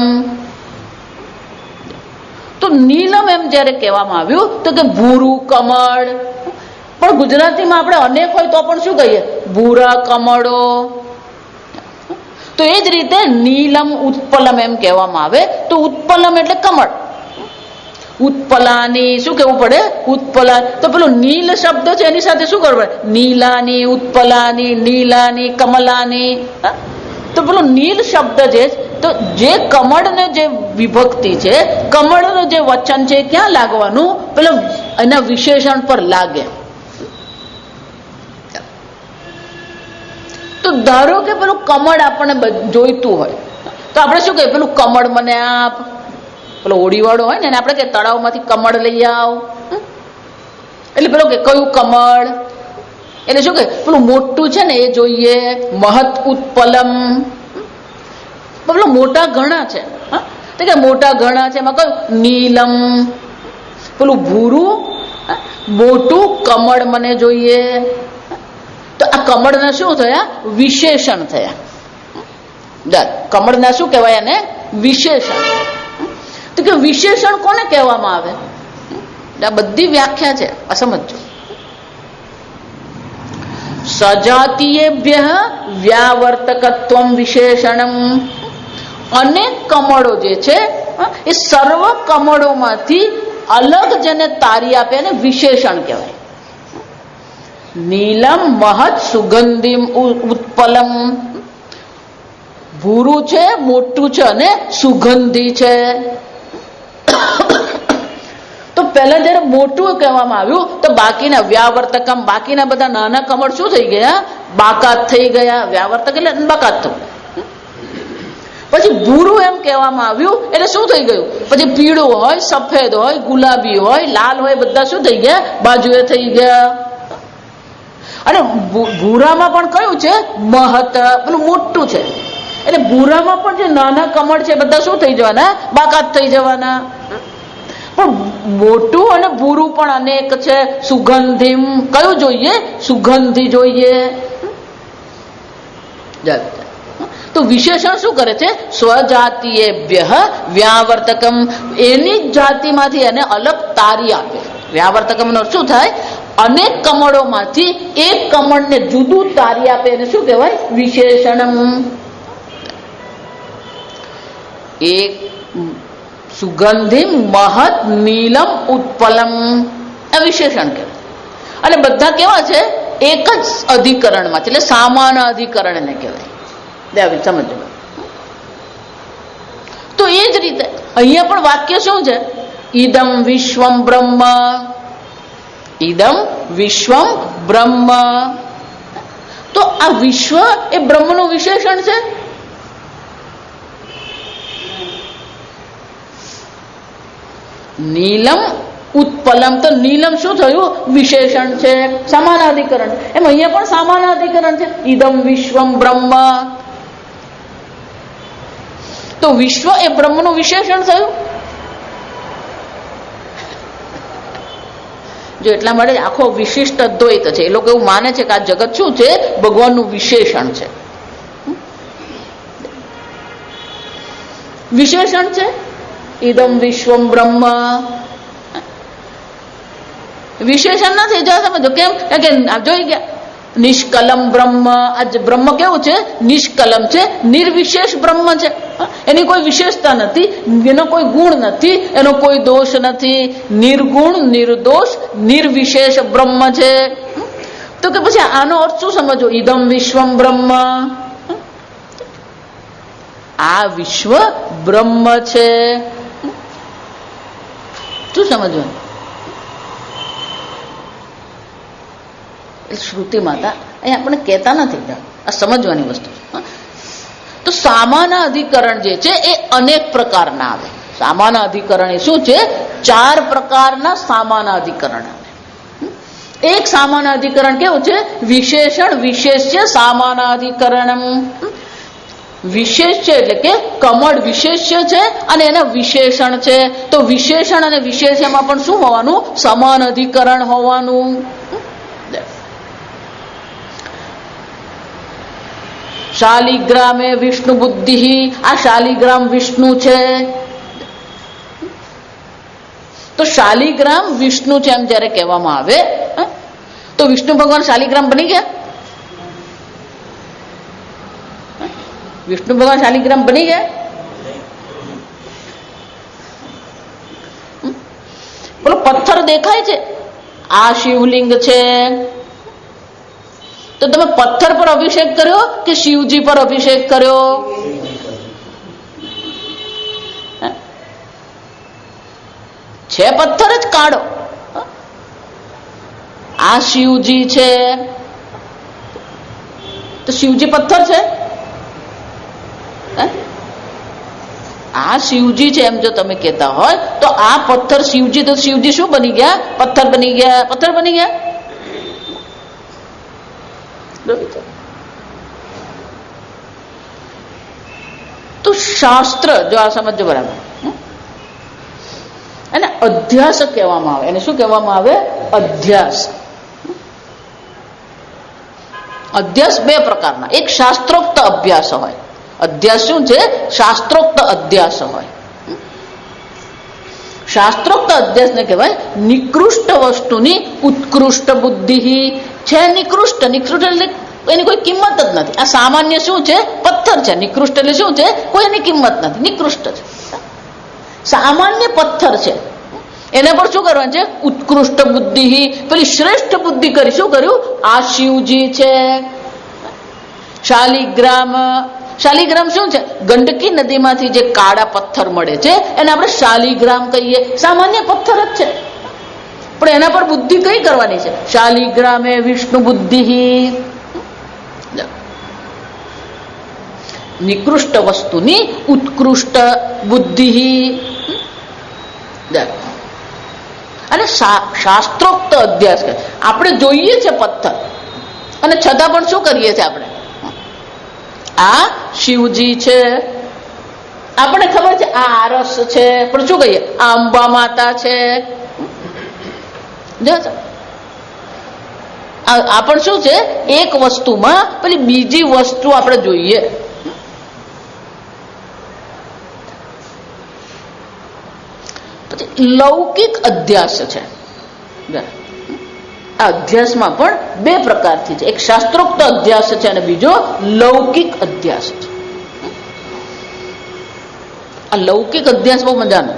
S1: તો નીલમ એમ જયારે કહેવામાં આવ્યું તો કે ભૂરું કમળ, પણ ગુજરાતીમાં આપણે અનેક હોય તો પણ શું કહીએ? ભૂરા કમળો. તો એ જ રીતે નીલમ ઉત્પલમ એમ કહેવામાં આવે તો ઉત્પલમ એટલે કમળ. ઉત્પલાની શું કેવું પડે? ઉત્પલા. તો પેલું નીલ શબ્દ છે એની સાથે શું કરવું પડે? નીલાની, ઉત્પલાની, નીલાની, કમલાની. તો પેલો નીલ શબ્દ છે તો જે કમળને જે વિભક્તિ છે, કમળનું જે વચન છે ક્યાં લાગવાનું? પેલો એના વિશેષણ પર લાગે. તો ધારો કે પેલું કમળ આપણને જોઈતું હોય તો આપણે શું કહીએ? પેલું કમળ મને આપ. પેલો હોડીવાળો હોય ને આપણે કે તળાવમાંથી કમળ લઈ આવ, એટલે પેલો કે કયું કમળ? એટલે શું કહે? પેલું મોટું છે ને એ જોઈએ. મહત ઉત્પલમ, પેલો મોટા ઘણા છે, તો કે મોટા ઘણા છે એમાં કયું? નીલમ. પેલું ભૂરું મોટું કમળ મને જોઈએ. તો આ કમળના શું થયા? વિશેષણ થયા. કમળના શું કહેવાય? એને વિશેષણ. તો કે વિશેષણ કોને કહેવામાં આવે? આ બધી વ્યાખ્યા છે, આ સમજો. સજાતીયેભ્ય વ્યાવર્તકત્વમ વિશેષણમ. અનેક કમળો જે છે એ સર્વ કમળોમાંથી અલગ જેને તારી આપે એને વિશેષણ કહેવાય. નીલમ મહત સુગંધિમ ઉત્પલમ. ભૂરું છે, મોટું છે અને સુગંધી છે. તો પહેલા જયારે મોટું કહેવામાં આવ્યું તો બાકીના વ્યાવર્તકમ, બાકીના બધા નાના કમળ શું થઈ ગયા? બાકાત થઈ ગયા. વ્યાવર્તક એટલે બાકાત થયું. પછી ભૂરું એમ કહેવામાં આવ્યું એટલે શું થઈ ગયું? પછી પીળું હોય, સફેદ હોય, ગુલાબી હોય, લાલ હોય, બધા શું થઈ ગયા? બાજુએ થઈ ગયા. અને ભૂરામાં પણ કયું છે? મહત, પેલું મોટું છે. એટલે ભૂરામાં પણ જે નાના કમળ છે બધા શું થઈ જવાના? બાકાત થઈ જવાના. પણ મોટું અને ભૂરું પણ અનેક છે. સુગંધિમ, કયું જોઈએ? સુગંધી જોઈએ. તો વિશેષણ શું કરે છે? સ્વજાતીયેભ્ય વ્યાવર્તકમ, એની જ જાતિમાંથી એને અલગ તારી આપે. વ્યાવર્તકમ નો શું થાય? અનેક કમળોમાંથી એક કમળને જુદું તારી આપે એને શું કહેવાય? વિશેષણમ. એક સુગંધિમ મહત નીલમ ઉત્પલમ, આ વિશેષણ કહેવાય. અને બધા કેવા છે? એક જ અધિકરણમાં છે, એટલે સામાન્ય અધિકરણ એને કહેવાય. સમજો. તો એ જ રીતે અહીંયા પણ વાક્ય શું છે? ઇદમ વિશ્વમ બ્રહ્મ. ઇદમ વિશ્વમ બ્રહ્મ. તો આ વિશ્વ એ બ્રહ્મનું વિશેષણ છે. નીલમ ઉત્પલમ, તો નીલમ શું થયું? વિશેષણ છે, સમાનાધિકરણ. એમ અહીંયા પણ સમાનાધિકરણ છે. ઇદમ વિશ્વમ બ્રહ્મ, તો વિશ્વ એ બ્રહ્મનું વિશેષણ થયું. જો એટલા માટે આખો વિશિષ્ટ અદ્વૈત છે. એ લોકો એવું માને છે કે આ જગત શું છે? ભગવાનનું વિશેષણ છે. વિશેષણ છે ઇદમ વિશ્વમ બ્રહ્મ. વિશેષણ નથી. જો સમજો કેમ? કે જોઈ ગયા નિષ્કલમ બ્રહ્મ. આ બ્રહ્મ કેવું છે? નિષ્કલમ છે, નિર્વિશેષ બ્રહ્મ છે. એની કોઈ વિશેષતા નથી, એનો કોઈ ગુણ નથી, એનો કોઈ દોષ નથી. નિર્ગુણ, નિર્દોષ, નિર્વિશેષ બ્રહ્મ છે. તો કે પછી આનો અર્થ શું સમજો? ઇદમ વિશ્વમ બ્રહ્મ, આ વિશ્વ બ્રહ્મ છે. શું સમજવાનું? શ્રુતિ માતા અહીં આપણે કહેતા નથી, આ સમજવાની વસ્તુ છે. તો સામાન્ય અધિકરણ જે છે એ અનેક પ્રકારના આવે. સામાન્ય અધિકરણ એ શું છે? 4 પ્રકારના સામાન્ય અધિકરણ આવે. એક સામાન્ય અધિકરણ કેવું છે? વિશેષણ વિશેષ્ય સામાન્ય અધિકરણમ. વિશેષ્ય એટલે કે કમળ વિશેષ્ય છે અને એના વિશેષણ છે. તો વિશેષણ અને વિશેષ્યમાં પણ શું હોવાનું? સમાન અધિકરણ હોવાનું. શાલિગ્રામે વિષ્ણુ બુદ્ધિ, આ શાલિગ્રામ વિષ્ણુ છે. તો શાલિગ્રામ વિષ્ણુ છે એમ જયારે કહેવામાં આવે તો વિષ્ણુ ભગવાન શાલિગ્રામ બની ગયા? વિષ્ણુ ભગવાન શાલિગ્રામ બની ગયા? બોલો, પથ્થર દેખાય છે, આ શિવલિંગ છે, તો તમે પથ્થર પર અભિષેક કર્યો કે શિવજી પર અભિષેક કર્યો? છે પથ્થર જ કાઢો. આ શિવજી છે તો શિવજી પથ્થર છે? આ શિવજી છે એમ જો તમે કહેતા હોય તો આ પથ્થર શિવજી, તો શિવજી શું બની ગયા? પથ્થર બની ગયા. પથ્થર બની ગયા. તો શાસ્ત્ર જો આ સમજો બરાબર, અને અધ્યાસ કહેવામાં આવે. એને શું કહેવામાં આવે? અધ્યાસ. અધ્યાસ બે પ્રકારના. એક શાસ્ત્રોક્ત અભ્યાસ હોય. અધ્યાસ શું છે? શાસ્ત્રોક્ત અધ્યાસ હોય. શાસ્ત્રોક્ત અધ્યાસ ને કહેવાય નિકૃષ્ટ વસ્તુની ઉત્કૃષ્ટ બુદ્ધિ છે. નિકૃષ્ટ, નિકૃષ્ટ એટલે એની કોઈ કિંમત જ નથી. આ સામાન્ય શું છે? પથ્થર છે. નિકૃષ્ટ એટલે શું છે? કોઈ એની કિંમત નથી, નિકૃષ્ટ છે. સામાન્ય પથ્થર છે, એને પણ શું કરવાનું છે? ઉત્કૃષ્ટ બુદ્ધિ, પેલી શ્રેષ્ઠ બુદ્ધિ કરી. શું કર્યું? આ શિવજી છે. શાલિગ્રામ, શાલિગ્રામ શું છે? ગંડકી નદીમાંથી જે કાળા પથ્થર મળે છે એને આપણે શાલિગ્રામ કહીએ. સામાન્ય પથ્થર જ છે પણ એના પર બુદ્ધિ કઈ કરવાની છે? શાલિગ્રામે વિષ્ણુ બુદ્ધિ. નિકૃષ્ટ વસ્તુની ઉત્કૃષ્ટ બુદ્ધિ. અને શાસ્ત્રોક્ત અભ્યાસ કરે. આપણે જોઈએ છે પથ્થર અને છતાં પણ શું કરીએ છીએ આપણે? આ શિવજી છે, આપણને ખબર છે આ આરસ છે, પણ શું કહીએ? આ અંબા માતા છે. આ પણ શું છે? એક વસ્તુમાં પેલી બીજી વસ્તુ આપણે જોઈએ. પછી લૌકિક અધ્યાસ છે. આ અધ્યાસમાં પણ બે પ્રકારથી છે. એક શાસ્ત્રોક્ત અધ્યાસ છે અને બીજો લૌકિક અધ્યાસ છે. આ લૌકિક અધ્યાસ બહુ મજાનો.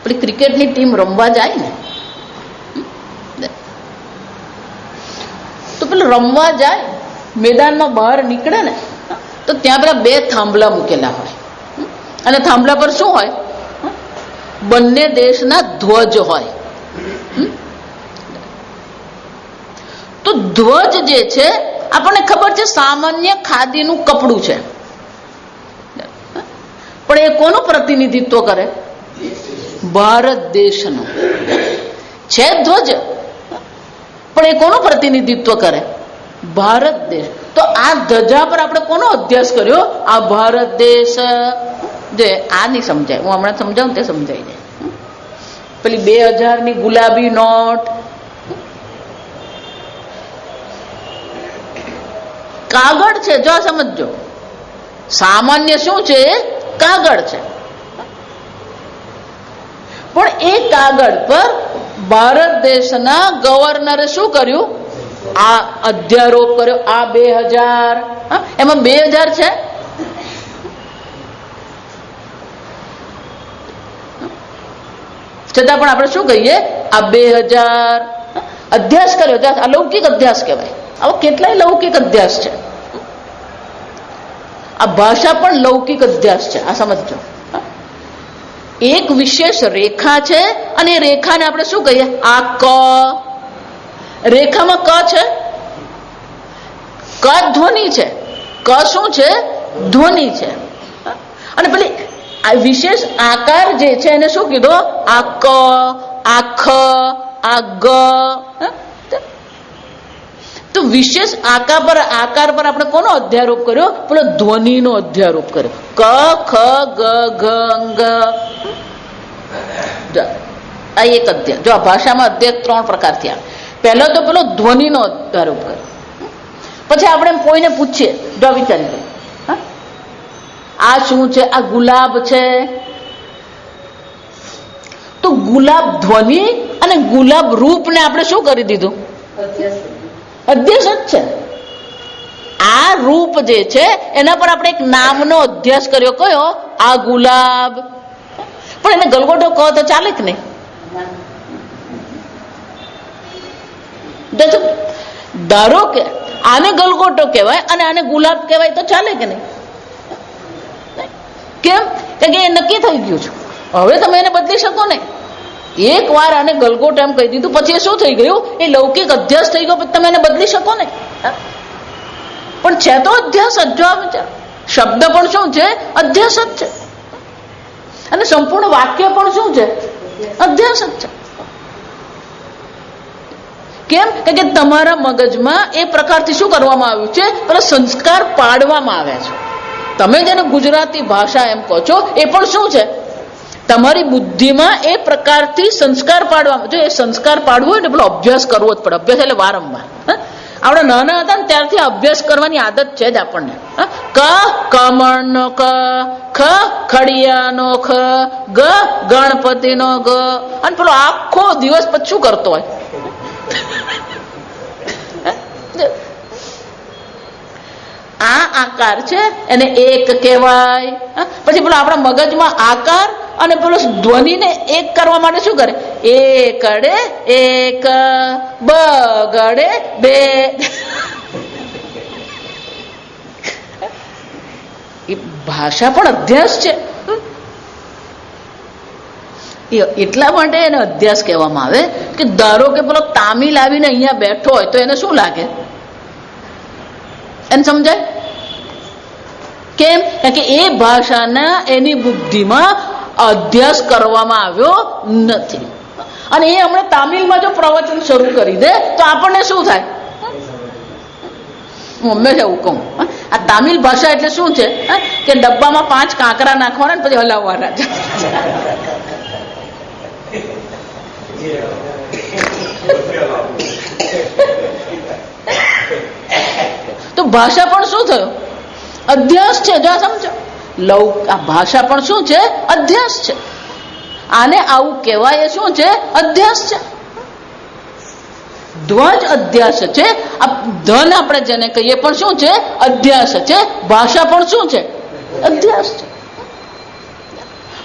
S1: પેલી ક્રિકેટની ટીમ રમવા જાય ને તો પેલું રમવા જાય, મેદાનમાં બહાર નીકળે ને તો ત્યાં પેલા બે થાંભલા મૂકેલા હોય અને થાંભલા પર શું હોય? બંને દેશના ધ્વજ હોય. તો ધ્વજ જે છે આપણને ખબર છે સામાન્ય ખાદીનું કપડું છે, પણ એ કોનું પ્રતિનિધિત્વ કરે? ભારત દેશનું છે ધ્વજ, પણ એ કોનું પ્રતિનિધિત્વ કરે? ભારત દેશ. તો આ ધજા પર આપણે કોનો અભ્યાસ કર્યો? આ ભારત દેશ. જે આ નહીં સમજાય, હું હમણાં સમજાવું તે સમજાઈ જાય. પેલી 2000ની ગુલાબી નોટ, કાગળ છે. જો સમજો, સામાન્ય શું છે? કાગળ છે, પણ એ કાગળ પર ભારત દેશના ગવર્નરે શું કર્યું? આ અધ્યારોપ કર્યો. આ 2000, એમાં 2000 છે. છતાં પણ આપણે શું કહીએ? આ 2000 અધ્યાસ કર્યો. અલૌકિક અધ્યાસ કહેવાય. આવો કેટલાય લૌકિક અધ્યાસ છે. આ ભાષા પણ લૌકિક અધ્યાસ છે. આ સમજો, એક વિશેષ રેખા છે અને એ રેખાને આપણે શું કહીએ? આ ક. રેખામાં ક છે, ક ધ્વનિ છે. ક શું છે? ધ્વનિ છે. અને પેલી આ વિશેષ આકાર જે છે એને શું કીધો? આ ક, આ ખ, આ ગ. તો વિશેષ આકાર પર આપણે કોનો અધ્યારોપ કર્યો? પેલો ધ્વનિનો અધ્યારોપ કર્યો. ક ખ ગ ઘ અંગ. આ એક અધ્યાય. જો આ ભાષામાં અધ્યાય 3 પ્રકારથી આવે. પહેલો તો પેલો ધ્વનિનો અધ્યારોપ કર્યો. પછી આપણે કોઈને પૂછીએ, જો વિચારી લો, આ શું છે? આ ગુલાબ છે. તો ગુલાબ ધ્વનિ અને ગુલાબ રૂપને આપણે શું કરી દીધું? અધ્યાસ જ છે. આ રૂપ જે છે એના પર આપણે એક નામનો અધ્યાસ કર્યો. કયો? આ ગુલાબ. પણ એને ગલગોટો કહો તો ચાલે કે નહીં? ધારો કે આને ગલગોટો કહેવાય અને આને ગુલાબ કહેવાય તો ચાલે કે નહીં? કેમ? કે એ નક્કી થઈ ગયું છે. હવે તમે એને બદલી શકો ને. એક વાર આને ગલગોટ એમ કહી દીધું, પછી શું થઈ ગયું? એ લૌકિક અધ્યાસ થઈ ગયો. પછી તમે એને બદલી શકો ને. પણ છે તો અધ્યાસ જ. જો વિચાર, શબ્દ પણ શું છે? અધ્યાસ જ છે. અને સંપૂર્ણ વાક્ય પણ શું છે? અધ્યાસ જ છે. કેમ? કે તમારા મગજમાં એ પ્રકારથી શું કરવામાં આવ્યું છે? પેલા સંસ્કાર પાડવામાં આવ્યા છે. તમે જેને ગુજરાતી ભાષા એમ કહો છો એ પણ શું છે? તમારી બુદ્ધિમાં એ પ્રકારથી સંસ્કાર પાડવામાં. જો એ સંસ્કાર પાડવો હોય ને પેલો અભ્યાસ કરવો જ પડે. અભ્યાસ એટલે વારંવાર. આપણે નાના હતા ને ત્યારથી અભ્યાસ કરવાની આદત છે જ આપણને. ક કમળનો ક, ખ ખડિયાનો ખ, ગ ગણપતિનો ગ. અને પેલો આખો દિવસ પછી શું કરતો હોય? આ આકાર છે એને એક કહેવાય. પછી પેલો આપણા મગજમાં આકાર અને પેલો ધ્વનિને એક કરવા માટે શું કરે? એકડે એક, બગડે બે. એ ભાષા પણ અધ્યાસ છે. એટલા માટે એને અધ્યાસ કહેવામાં આવે કે ધારો કે પેલો તામિલ આવીને અહીંયા બેઠો હોય તો એને શું લાગે? એને સમજાય? કેમ? કે એ ભાષાના એની બુદ્ધિમાં અધ્યાસ કરવામાં આવ્યો નથી. અને એ હમણાં તામિલમાં જો પ્રવચન શરૂ કરી દે તો આપણને શું થાય? હું હંમેશા એવું કહું, આ તામિલ ભાષા એટલે શું છે? કે ડબ્બામાં 5 કાંકરા નાખવાના પછી હલાવવાના. તો ભાષા પણ શું થયો? અધ્યાસ છે. જો સમજો, આ ભાષા પણ શું છે? અધ્યાસ છે. આને આવું કહેવાય શું છે? અધ્યાસ છે. ધ્વજ અધ્યાસ છે. આ ધન આપણે જેને કહીએ પણ શું છે? અધ્યાસ છે. ભાષા પણ શું છે? અધ્યાસ છે.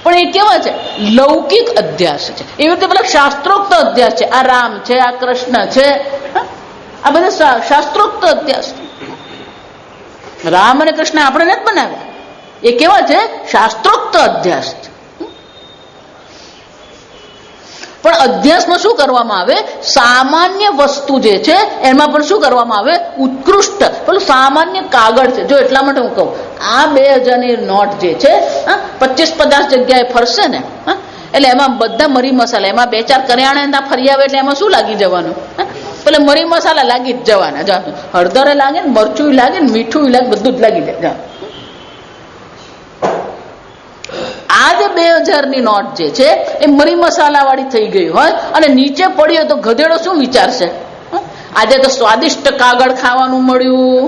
S1: પણ એ કેવા છે? લૌકિક અધ્યાસ છે. એવી રીતે પેલા શાસ્ત્રોક્ત અધ્યાસ છે. આ રામ છે, આ કૃષ્ણ છે, આ બધા શાસ્ત્રોક્ત અધ્યાસ છે. રામ અને કૃષ્ણ આપણે નથી બનાવ્યા. એ કેવા છે? શાસ્ત્રોક્ત અધ્યાસ છે. પણ અધ્યાસમાં શું કરવામાં આવે? સામાન્ય વસ્તુ જે છે એમાં પણ શું કરવામાં આવે? ઉત્કૃષ્ટ પેલું સામાન્ય કાગળ છે. જો એટલા માટે હું કહું, આ 2000ની નોટ જે છે 25-50 જગ્યાએ ફરશે ને, એટલે એમાં બધા મરી મસાલા, એમાં 2-4 કરિયાણા ફરી આવે એટલે એમાં શું લાગી જવાનું? પેલા મરી મસાલા લાગી જ જવાના. હળદરે લાગે ને, મરચું લાગે ને, મીઠું લાગે, બધું જ લાગી જાય. આ જે 2000ની નોટ જે છે એ મરી મસાલા વાળી થઈ ગઈ હોય અને નીચે પડ્યો તો ગધેડો શું વિચારશે? આજે તો સ્વાદિષ્ટ કાગળ ખાવાનું મળ્યું.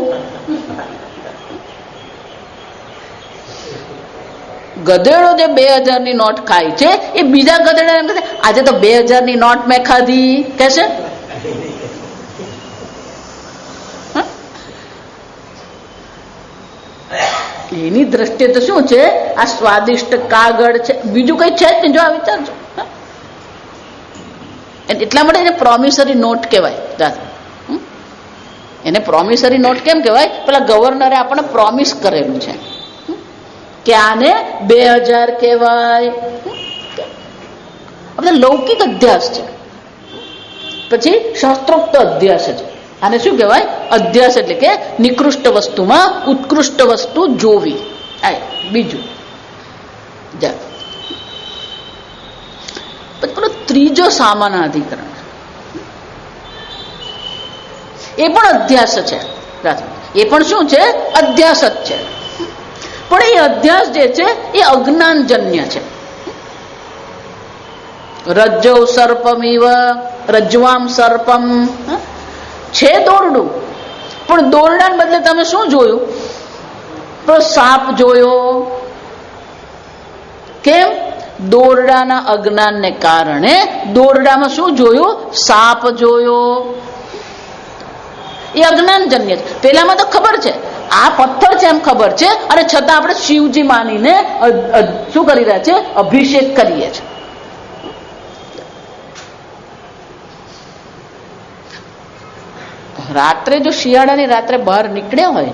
S1: ગધેડો જે 2000ની નોટ ખાય છે એ બીજા ગધેડા એમ કહે આજે તો 2000ની નોટ મેં ખાધી, કહેશે? એની દ્રષ્ટિએ તો શું છે? આ સ્વાદિષ્ટ કાગળ છે, બીજું કઈ છે જ નહીં. જો આ વિચારજો. એટલા માટે એને પ્રોમિસરી નોટ કહેવાય. એને પ્રોમિસરી નોટ કેમ કહેવાય? પેલા ગવર્નરે આપણને પ્રોમિસ કરેલું છે કે આને 2000 કહેવાય. આપણે લૌકિક અધ્યાસ છે. પછી શાસ્ત્રોક્ત અધ્યાસ છે. આને શું કહેવાય? અધ્યાસ એટલે કે નિકૃષ્ટ વસ્તુમાં ઉત્કૃષ્ટ વસ્તુ જોવી. બીજું પેલો ત્રીજો સામાનાધિકરણ, એ પણ અધ્યાસ છે, એ પણ શું છે? અધ્યાસ જ છે. પણ એ અધ્યાસ જે છે એ અજ્ઞાનજન્ય છે. રજ્જૌ સર્પમિવ રજ્વામ સર્પમ છે દોરડું, પણ દોરડાને બદલે તમે શું જોયું? તો સાપ જોયો. કેમ? દોરડાના અજ્ઞાનને કારણે દોરડામાં શું જોયું? સાપ જોયો. એ અજ્ઞાનજન્ય છે. પેલામાં તો ખબર છે આ પથ્થર છે એમ ખબર છે, અને છતાં આપણે શિવજી માનીને શું કરી રહ્યા છે? અભિષેક કરીએ છીએ. રાત્રે જો શિયાળાની રાત્રે બહાર નીકળ્યા હોય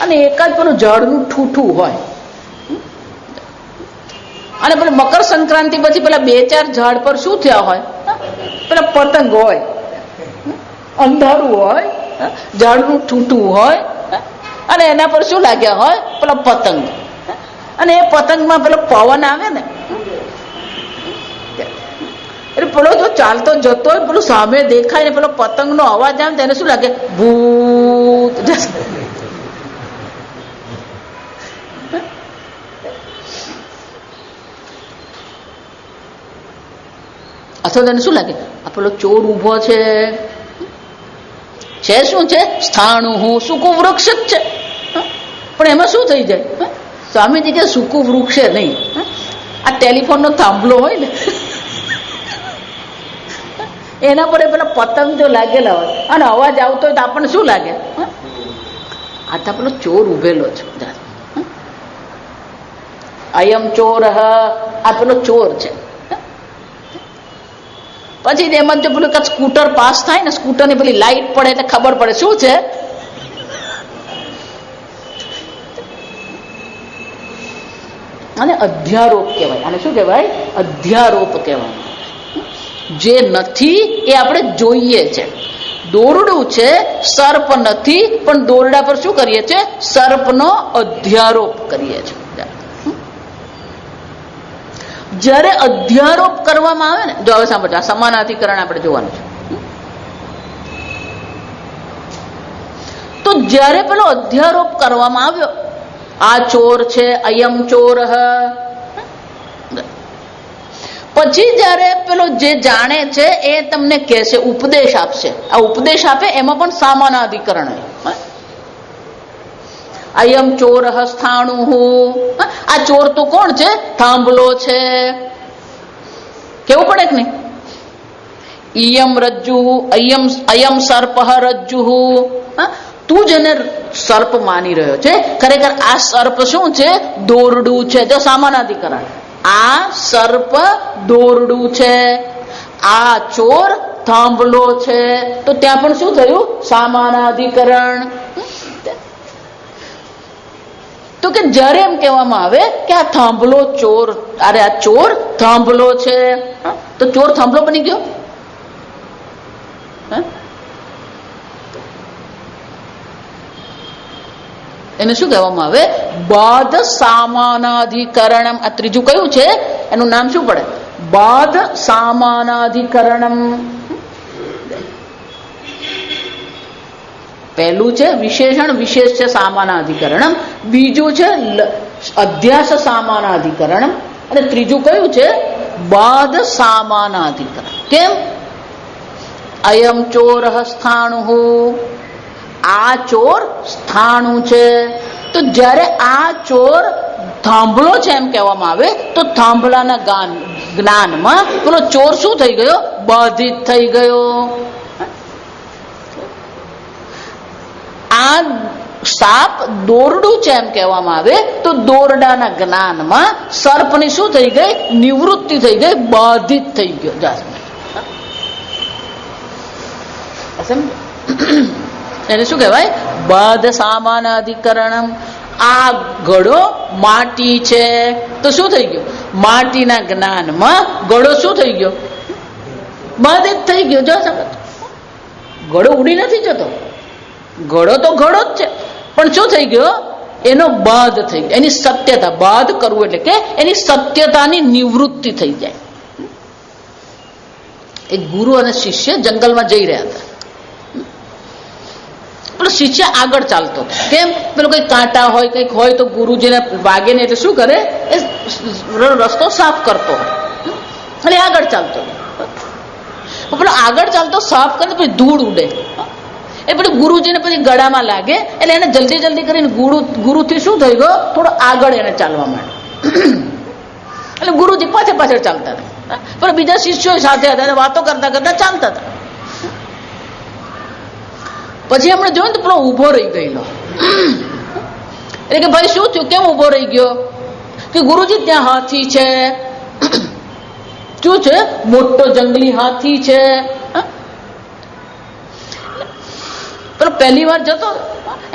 S1: અને એકાદ પેલું ઝાડનું ઠૂઠું હોય, અને પેલું મકર સંક્રાંતિ પછી પેલા 2-4 ઝાડ પર શું થયા હોય? પેલા પતંગ હોય, અંધારું હોય, ઝાડનું ઠૂઠું હોય, અને એના પર શું લાગ્યા હોય? પેલા પતંગ. અને એ પતંગમાં પેલો પવન આવે ને, એટલે પેલો જો ચાલતો જતો હોય, પેલું સામે દેખાય ને પેલો પતંગનો અવાજ આવે તેને શું લાગે? ભૂત. અથવા તને શું લાગે? આ પેલો ચોર ઉભો છે. શું છે? સ્થાણું હું સૂકું વૃક્ષ જ છે. પણ એમાં શું થઈ જાય? સ્વામીજી કે સૂકું વૃક્ષ નહીં, આ ટેલિફોનનો થાંભલો હોય ને એના પર પેલા પતંગ જો લાગેલા હોય અને અવાજ આવતો હોય તો આપણને શું લાગે? આ તો પેલો ચોર ઉભેલો છે. અયમ ચોર, આ પેલો ચોર છે. પછી એમાં જો પેલું સ્કૂટર પાસ થાય ને, સ્કૂટર ની પેલી લાઈટ પડે એટલે ખબર પડે શું છે. અને અધ્યારોપ કહેવાય. અને શું કહેવાય? અધ્યારોપ કહેવાય. જે નથી એ આપણે જોઈએ છે. દોરડું છે, સર્પ નથી, પણ દોરડા પર શું કરીએ છીએ? સર્પનો અધ્યારોપ કરીએ છીએ. જ્યારે અધ્યારોપ કરવામાં આવે ને, જો હવે સાંભળજો, આ સમાનાધિકરણ આપણે જોવાનું છે. તો જ્યારે પેલો અધ્યારોપ કરવામાં આવ્યો, આ ચોર છે, અયમ ચોર, પછી જ્યારે પેલો જે જાણે છે એ તમને કહેશે, ઉપદેશ આપશે. આ ઉપદેશ આપે એમાં પણ સામાનાધિકરણ હોય. અયમ ચોર સ્થાણું, આ ચોર તો કોણ છે? થાંભલો છે. કેવું પડે કે નહીં? ઈયમ રજ્જુ અયમ સર્પ રજ્જુ, તું જેને સર્પ માની રહ્યો છે, ખરેખર આ સર્પ શું છે? દોરડું છે. જો સામાનાધિકરણ, આ સર્પ દોરડું છે, આ ચોર થાંભલો છે. તો ત્યાં પણ શું થયું? સામાનાધિકરણ. તો કે જ્યારે એમ કહેવામાં આવે કે આ થાંભલો ચોર, અરે આ ચોર થાંભલો છે, તો ચોર થાંભલો બની ગયો. એને શું કહેવામાં આવે? બાધ સામાનાધિકરણમ. આ ત્રીજું કયું છે? એનું નામ શું પડે? બાધ સામાનાધિકરણમ. પહેલું છે વિશેષણ વિશેષ છે સામાનાધિકરણમ, બીજું છે અધ્યાસ સામાનાધિકરણમ, અને ત્રીજું કયું છે? બાધ સામાનાધિકરણ. કેમ? અયમ ચોર સ્થાણુ, આ ચોર સ્થાણું છે. તો જ્યારે આ ચોર થાંભલો છે એમ કહેવામાં આવે, તો થાંભલાના જ્ઞાનમાં પેલો ચોર શું થઈ ગયો? બાધિત થઈ ગયો. આ સાપ દોરડું છે એમ કહેવામાં આવે, તો દોરડાના જ્ઞાનમાં સર્પની શું થઈ ગઈ? નિવૃત્તિ થઈ ગઈ, બાધિત થઈ ગયો. એને શું કહેવાય? બાધ સામાનાધિકરણમ. આ ઘડો માટી છે, તો શું થઈ ગયું? માટીના જ્ઞાનમાં ઘડો શું થઈ ગયો? બાધિત થઈ ગયો. જો ઘડો ઉડી નથી જતો, ઘડો તો ઘડો જ છે, પણ શું થઈ ગયો? એનો બાધ થઈ ગયો. એની સત્યતા, બાધ કરવું એટલે કે એની સત્યતાની નિવૃત્તિ થઈ જાય. એક ગુરુ અને શિષ્ય જંગલમાં જઈ રહ્યા હતા. પેલો શિષ્ય આગળ ચાલતો, કેમ? પેલો કઈ કાંટા હોય કંઈક હોય તો ગુરુજીને વાગે ને એટલે શું કરે, એ રસ્તો સાફ કરતો હોય અને આગળ ચાલતો. પેલો આગળ ચાલતો સાફ કરે પછી ધૂળ ઉડે, એ પેલું ગુરુજીને પછી ગળામાં લાગે એટલે એને જલ્દી જલ્દી કરીને ગુરુથી શું થઈ ગયો, થોડો આગળ એને ચાલવા માંડ્યો. એટલે ગુરુજી પાછળ પાછળ ચાલતા હતા, પણ બીજા શિષ્યો સાથે હતા, વાતો કરતા કરતા ચાલતા હતા. પછી એમણે જોયું તો પેલો ઉભો રહી ગયેલો. એટલે કે ભાઈ શું થયું, કેમ ઉભો રહી ગયો? કે ગુરુજી ત્યાં હાથી છે. શું છે? મોટો જંગલી હાથી છે. પેલો પહેલી વાર જતો,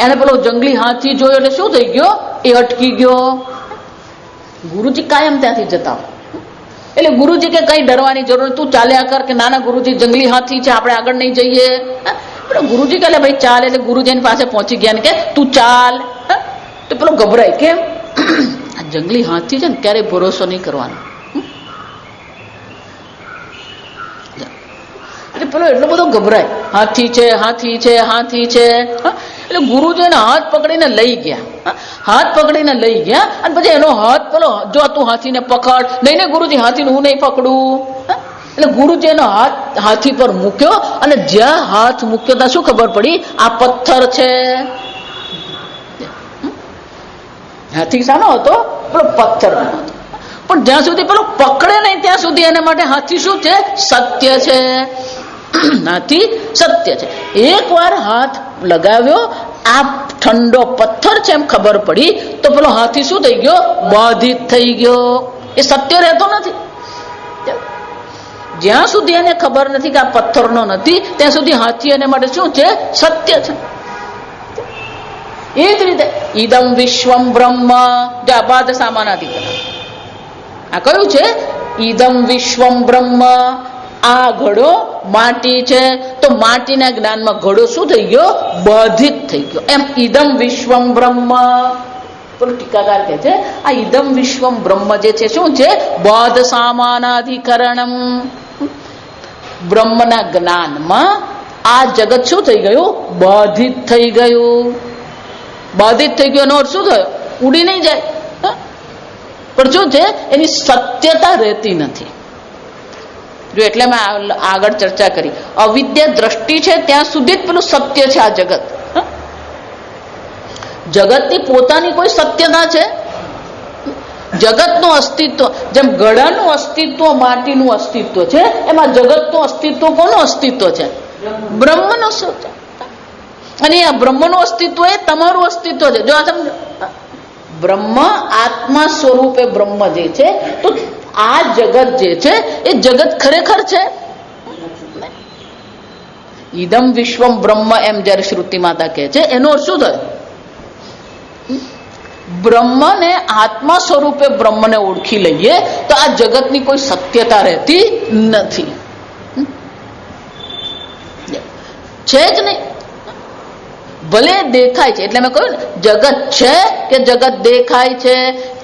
S1: એને પેલો જંગલી હાથી જોયો એટલે શું થઈ ગયો, એ અટકી ગયો. ગુરુજી કાયમ ત્યાંથી જતા, એટલે ગુરુજી કે કઈ ડરવાની જરૂર, તું ચાલ્યા કર. કે નાના ગુરુજી, જંગલી હાથી છે, આપણે આગળ નહીં જઈએ. ગુરુજી કહે ભાઈ ચાલ. એટલે ગુરુજી એની પાસે પહોંચી ગયા ને કે તું ચાલ. તો પેલો ગભરાય, કેમ? આ જંગલી હાથી છે ને, ક્યારેય ભરોસો નહીં કરવાનો. એટલે પેલો એટલો બધો ગભરાય, હાથી છે, હાથી છે, હાથી છે. એટલે ગુરુજી એને હાથ પકડીને લઈ ગયા, હાથ પકડીને લઈ ગયા. અને પછી એનો હાથ પેલો, જો તું હાથીને પકડ. નહીં ને ગુરુજી, હાથીને હું નહીં પકડું. એટલે ગુરુજી એનો હાથ હાથી પર મૂક્યો, અને જ્યાં હાથ મૂક્યો ત્યાં શું ખબર પડી, આ પથ્થર છે. હાથી શાનો હતો? પેલો પથ્થર હતો. પણ જ્યાં સુધી પેલો પકડે નહીં ત્યાં સુધી એના માટે હાથી શું છે? સત્ય છે. હાથી સત્ય છે. એક વાર હાથ લગાવ્યો, આ ઠંડો પથ્થર છે એમ ખબર પડી તો પેલો હાથી શું થઈ ગયો? બાધિત થઈ ગયો. એ સત્ય રહેતો નથી. જ્યાં સુધી એને ખબર નથી કે આ પથ્થરનો નથી, ત્યાં સુધી હાથી એને માટે શું છે? સત્ય છે. એ જ રીતે ઈદમ વિશ્વમ બ્રહ્મ, જે અબાધ સામાનાધિકરણ, આ કયું છે? ઈદમ વિશ્વમ બ્રહ્મ. આ ઘડો માટી છે, તો માટીના જ્ઞાનમાં ઘડો શું થઈ ગયો? બાધિત થઈ ગયો. એમ ઈદમ વિશ્વમ બ્રહ્મ. પેલું ટીકાકાર કહે છે આ ઈદમ વિશ્વમ બ્રહ્મ જે છે શું છે? બાધ સામાનાધિકરણમ. બ્રહ્મના જ્ઞાનમાં આ જગત શું થઈ ગયું? બાધિત થઈ ગયું. બાધિત થઈ ગયો એનો અર્થ શું થયો? ઉડી નહીં જાય, પણ શું છે? એની સત્યતા રહેતી નથી. જો એટલે મેં આગળ ચર્ચા કરી, અવિદ્યા દ્રષ્ટિ છે ત્યાં સુધી જ પેલું સત્ય છે આ જગત. જગતની પોતાની કોઈ સત્યતા છે? જગતનું અસ્તિત્વ, જેમ ઘડાનું અસ્તિત્વ માટીનું અસ્તિત્વ છે, એમાં જગતનું અસ્તિત્વ કોનું અસ્તિત્વ છે? બ્રહ્મનું અસ્તિત્વ. અને આ બ્રહ્મનું અસ્તિત્વ એ તમારું અસ્તિત્વ છે. જો આ સમજો, બ્રહ્મ આત્મા સ્વરૂપે બ્રહ્મ જે છે, તો આ જગત જે છે એ જગત ખરેખર છે? ઈદમ વિશ્વમ બ્રહ્મ એમ જયારે શ્રુતિ માતા કહે છે, એનો અર્થ શું થાય? બ્રહ્મને આત્મા સ્વરૂપે બ્રહ્મને ઓળખી લઈએ તો આ જગતની કોઈ સત્યતા રહેતી નથી. છે જ નહીં. ભલે દેખાય છે, એટલે મેં કહ્યું ને, જગત છે કે જગત દેખાય છે?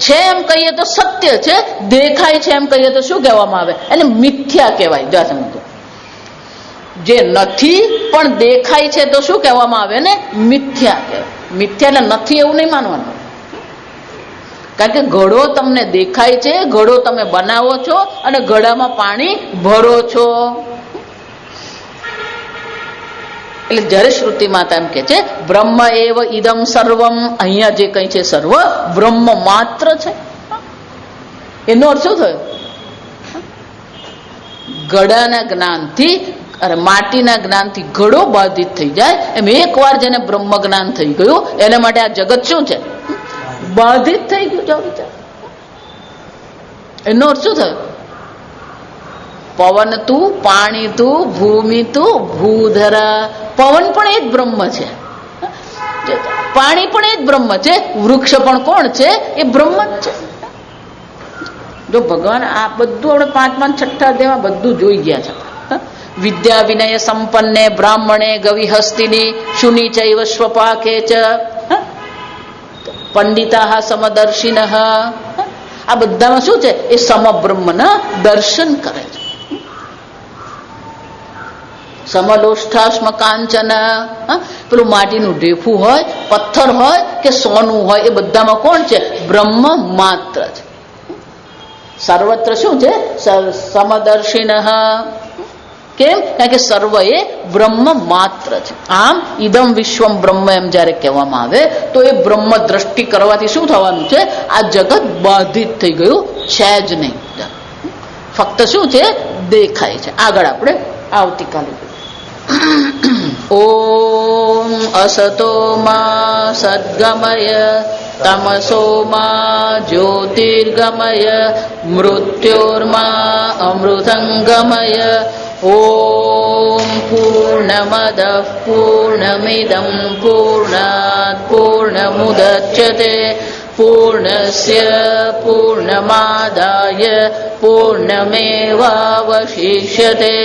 S1: છે એમ કહીએ તો સત્ય છે, દેખાય છે એમ કહીએ તો શું કહેવામાં આવે? એને મિથ્યા કહેવાય. જો સમજો, જે નથી પણ દેખાય છે તો શું કહેવામાં આવે ને? મિથ્યા કહેવાય. મિથ્યા એટલે નથી એવું નહીં માનવાનું. કારણ કે ઘડો તમને દેખાય છે, ઘડો તમે બનાવો છો અને ઘડામાં પાણી ભરો છો. એટલે જયારે શ્રુતિ માતા એમ કે છે બ્રહ્મ એવ ઇદમ સર્વમ, અહીંયા જે કઈ છે સર્વ બ્રહ્મ માત્ર છે, એનો અર્થ શું થયો? ઘડાના જ્ઞાનથી અરે માટીના જ્ઞાનથી ઘડો બાધિત થઈ જાય એમ એક વાર જેને બ્રહ્મ જ્ઞાન થઈ ગયું એના માટે આ જગત શું છે? બાધિત થઈ ગયું. જાઓ વિચાર, એનો અર્થ શું થયો? પવન તું, પાણી તું, ભૂમિ તું, ભૂધર. પવન પણ એ જ બ્રહ્મ છે, પાણી પણ એ જ બ્રહ્મ છે, વૃક્ષ પણ કોણ છે? એ બ્રહ્મ જ છે. જો ભગવાન આ બધું આપણે 5મા 6ઠ્ઠા અધ્યાયમાં બધું જોઈ ગયા છે. વિદ્યા વિનય સંપન્ને બ્રાહ્મણે ગવિહસ્તિની શુનિ ચૈવ સ્વપાકે ચ પંડિતા સમદર્શિન. આ બધામાં શું છે? એ સમબ્રહ્મના દર્શન કરે છે. સમલોષ્ઠાસ્મ કાંચન. પેલું માટીનું ઢેફું હોય, પથ્થર હોય કે સોનું હોય, એ બધામાં કોણ છે? બ્રહ્મ માત્ર છે. સર્વત્ર શું છે? સમદર્શિન. કેમ? કારણ કે સર્વ એ બ્રહ્મ માત્ર છે. આમ ઇદમ વિશ્વમ બ્રહ્મ એમ જયારે કહેવામાં આવે તો એ બ્રહ્મ દ્રષ્ટિ કરવાથી શું થવાનું છે? આ જગત બાધિત થઈ ગયું છે જ નહીં, ફક્ત શું છે? દેખાય છે. આગળ આપણે આવતીકાલે. ઓમ અસતો મા સદ્ગમય તમસો મા જ્યોતિર્ગમય મૃત્યોર્મા અમૃતંગમય. ઓમ પૂર્ણમદ પૂર્ણમિદં પૂર્ણાત પૂર્ણમુદચ્યતે પૂર્ણસ્ય પૂર્ણમાદાય પૂર્ણમેવાવશિષ્યતે.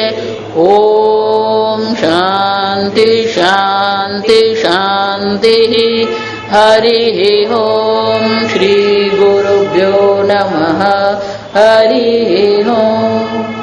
S1: ઓમ શાંતિ શાંતિ શાંતિ. હરિ ઓમ. શ્રી ગુરુભ્યો નમઃ. હરિ ઓમ.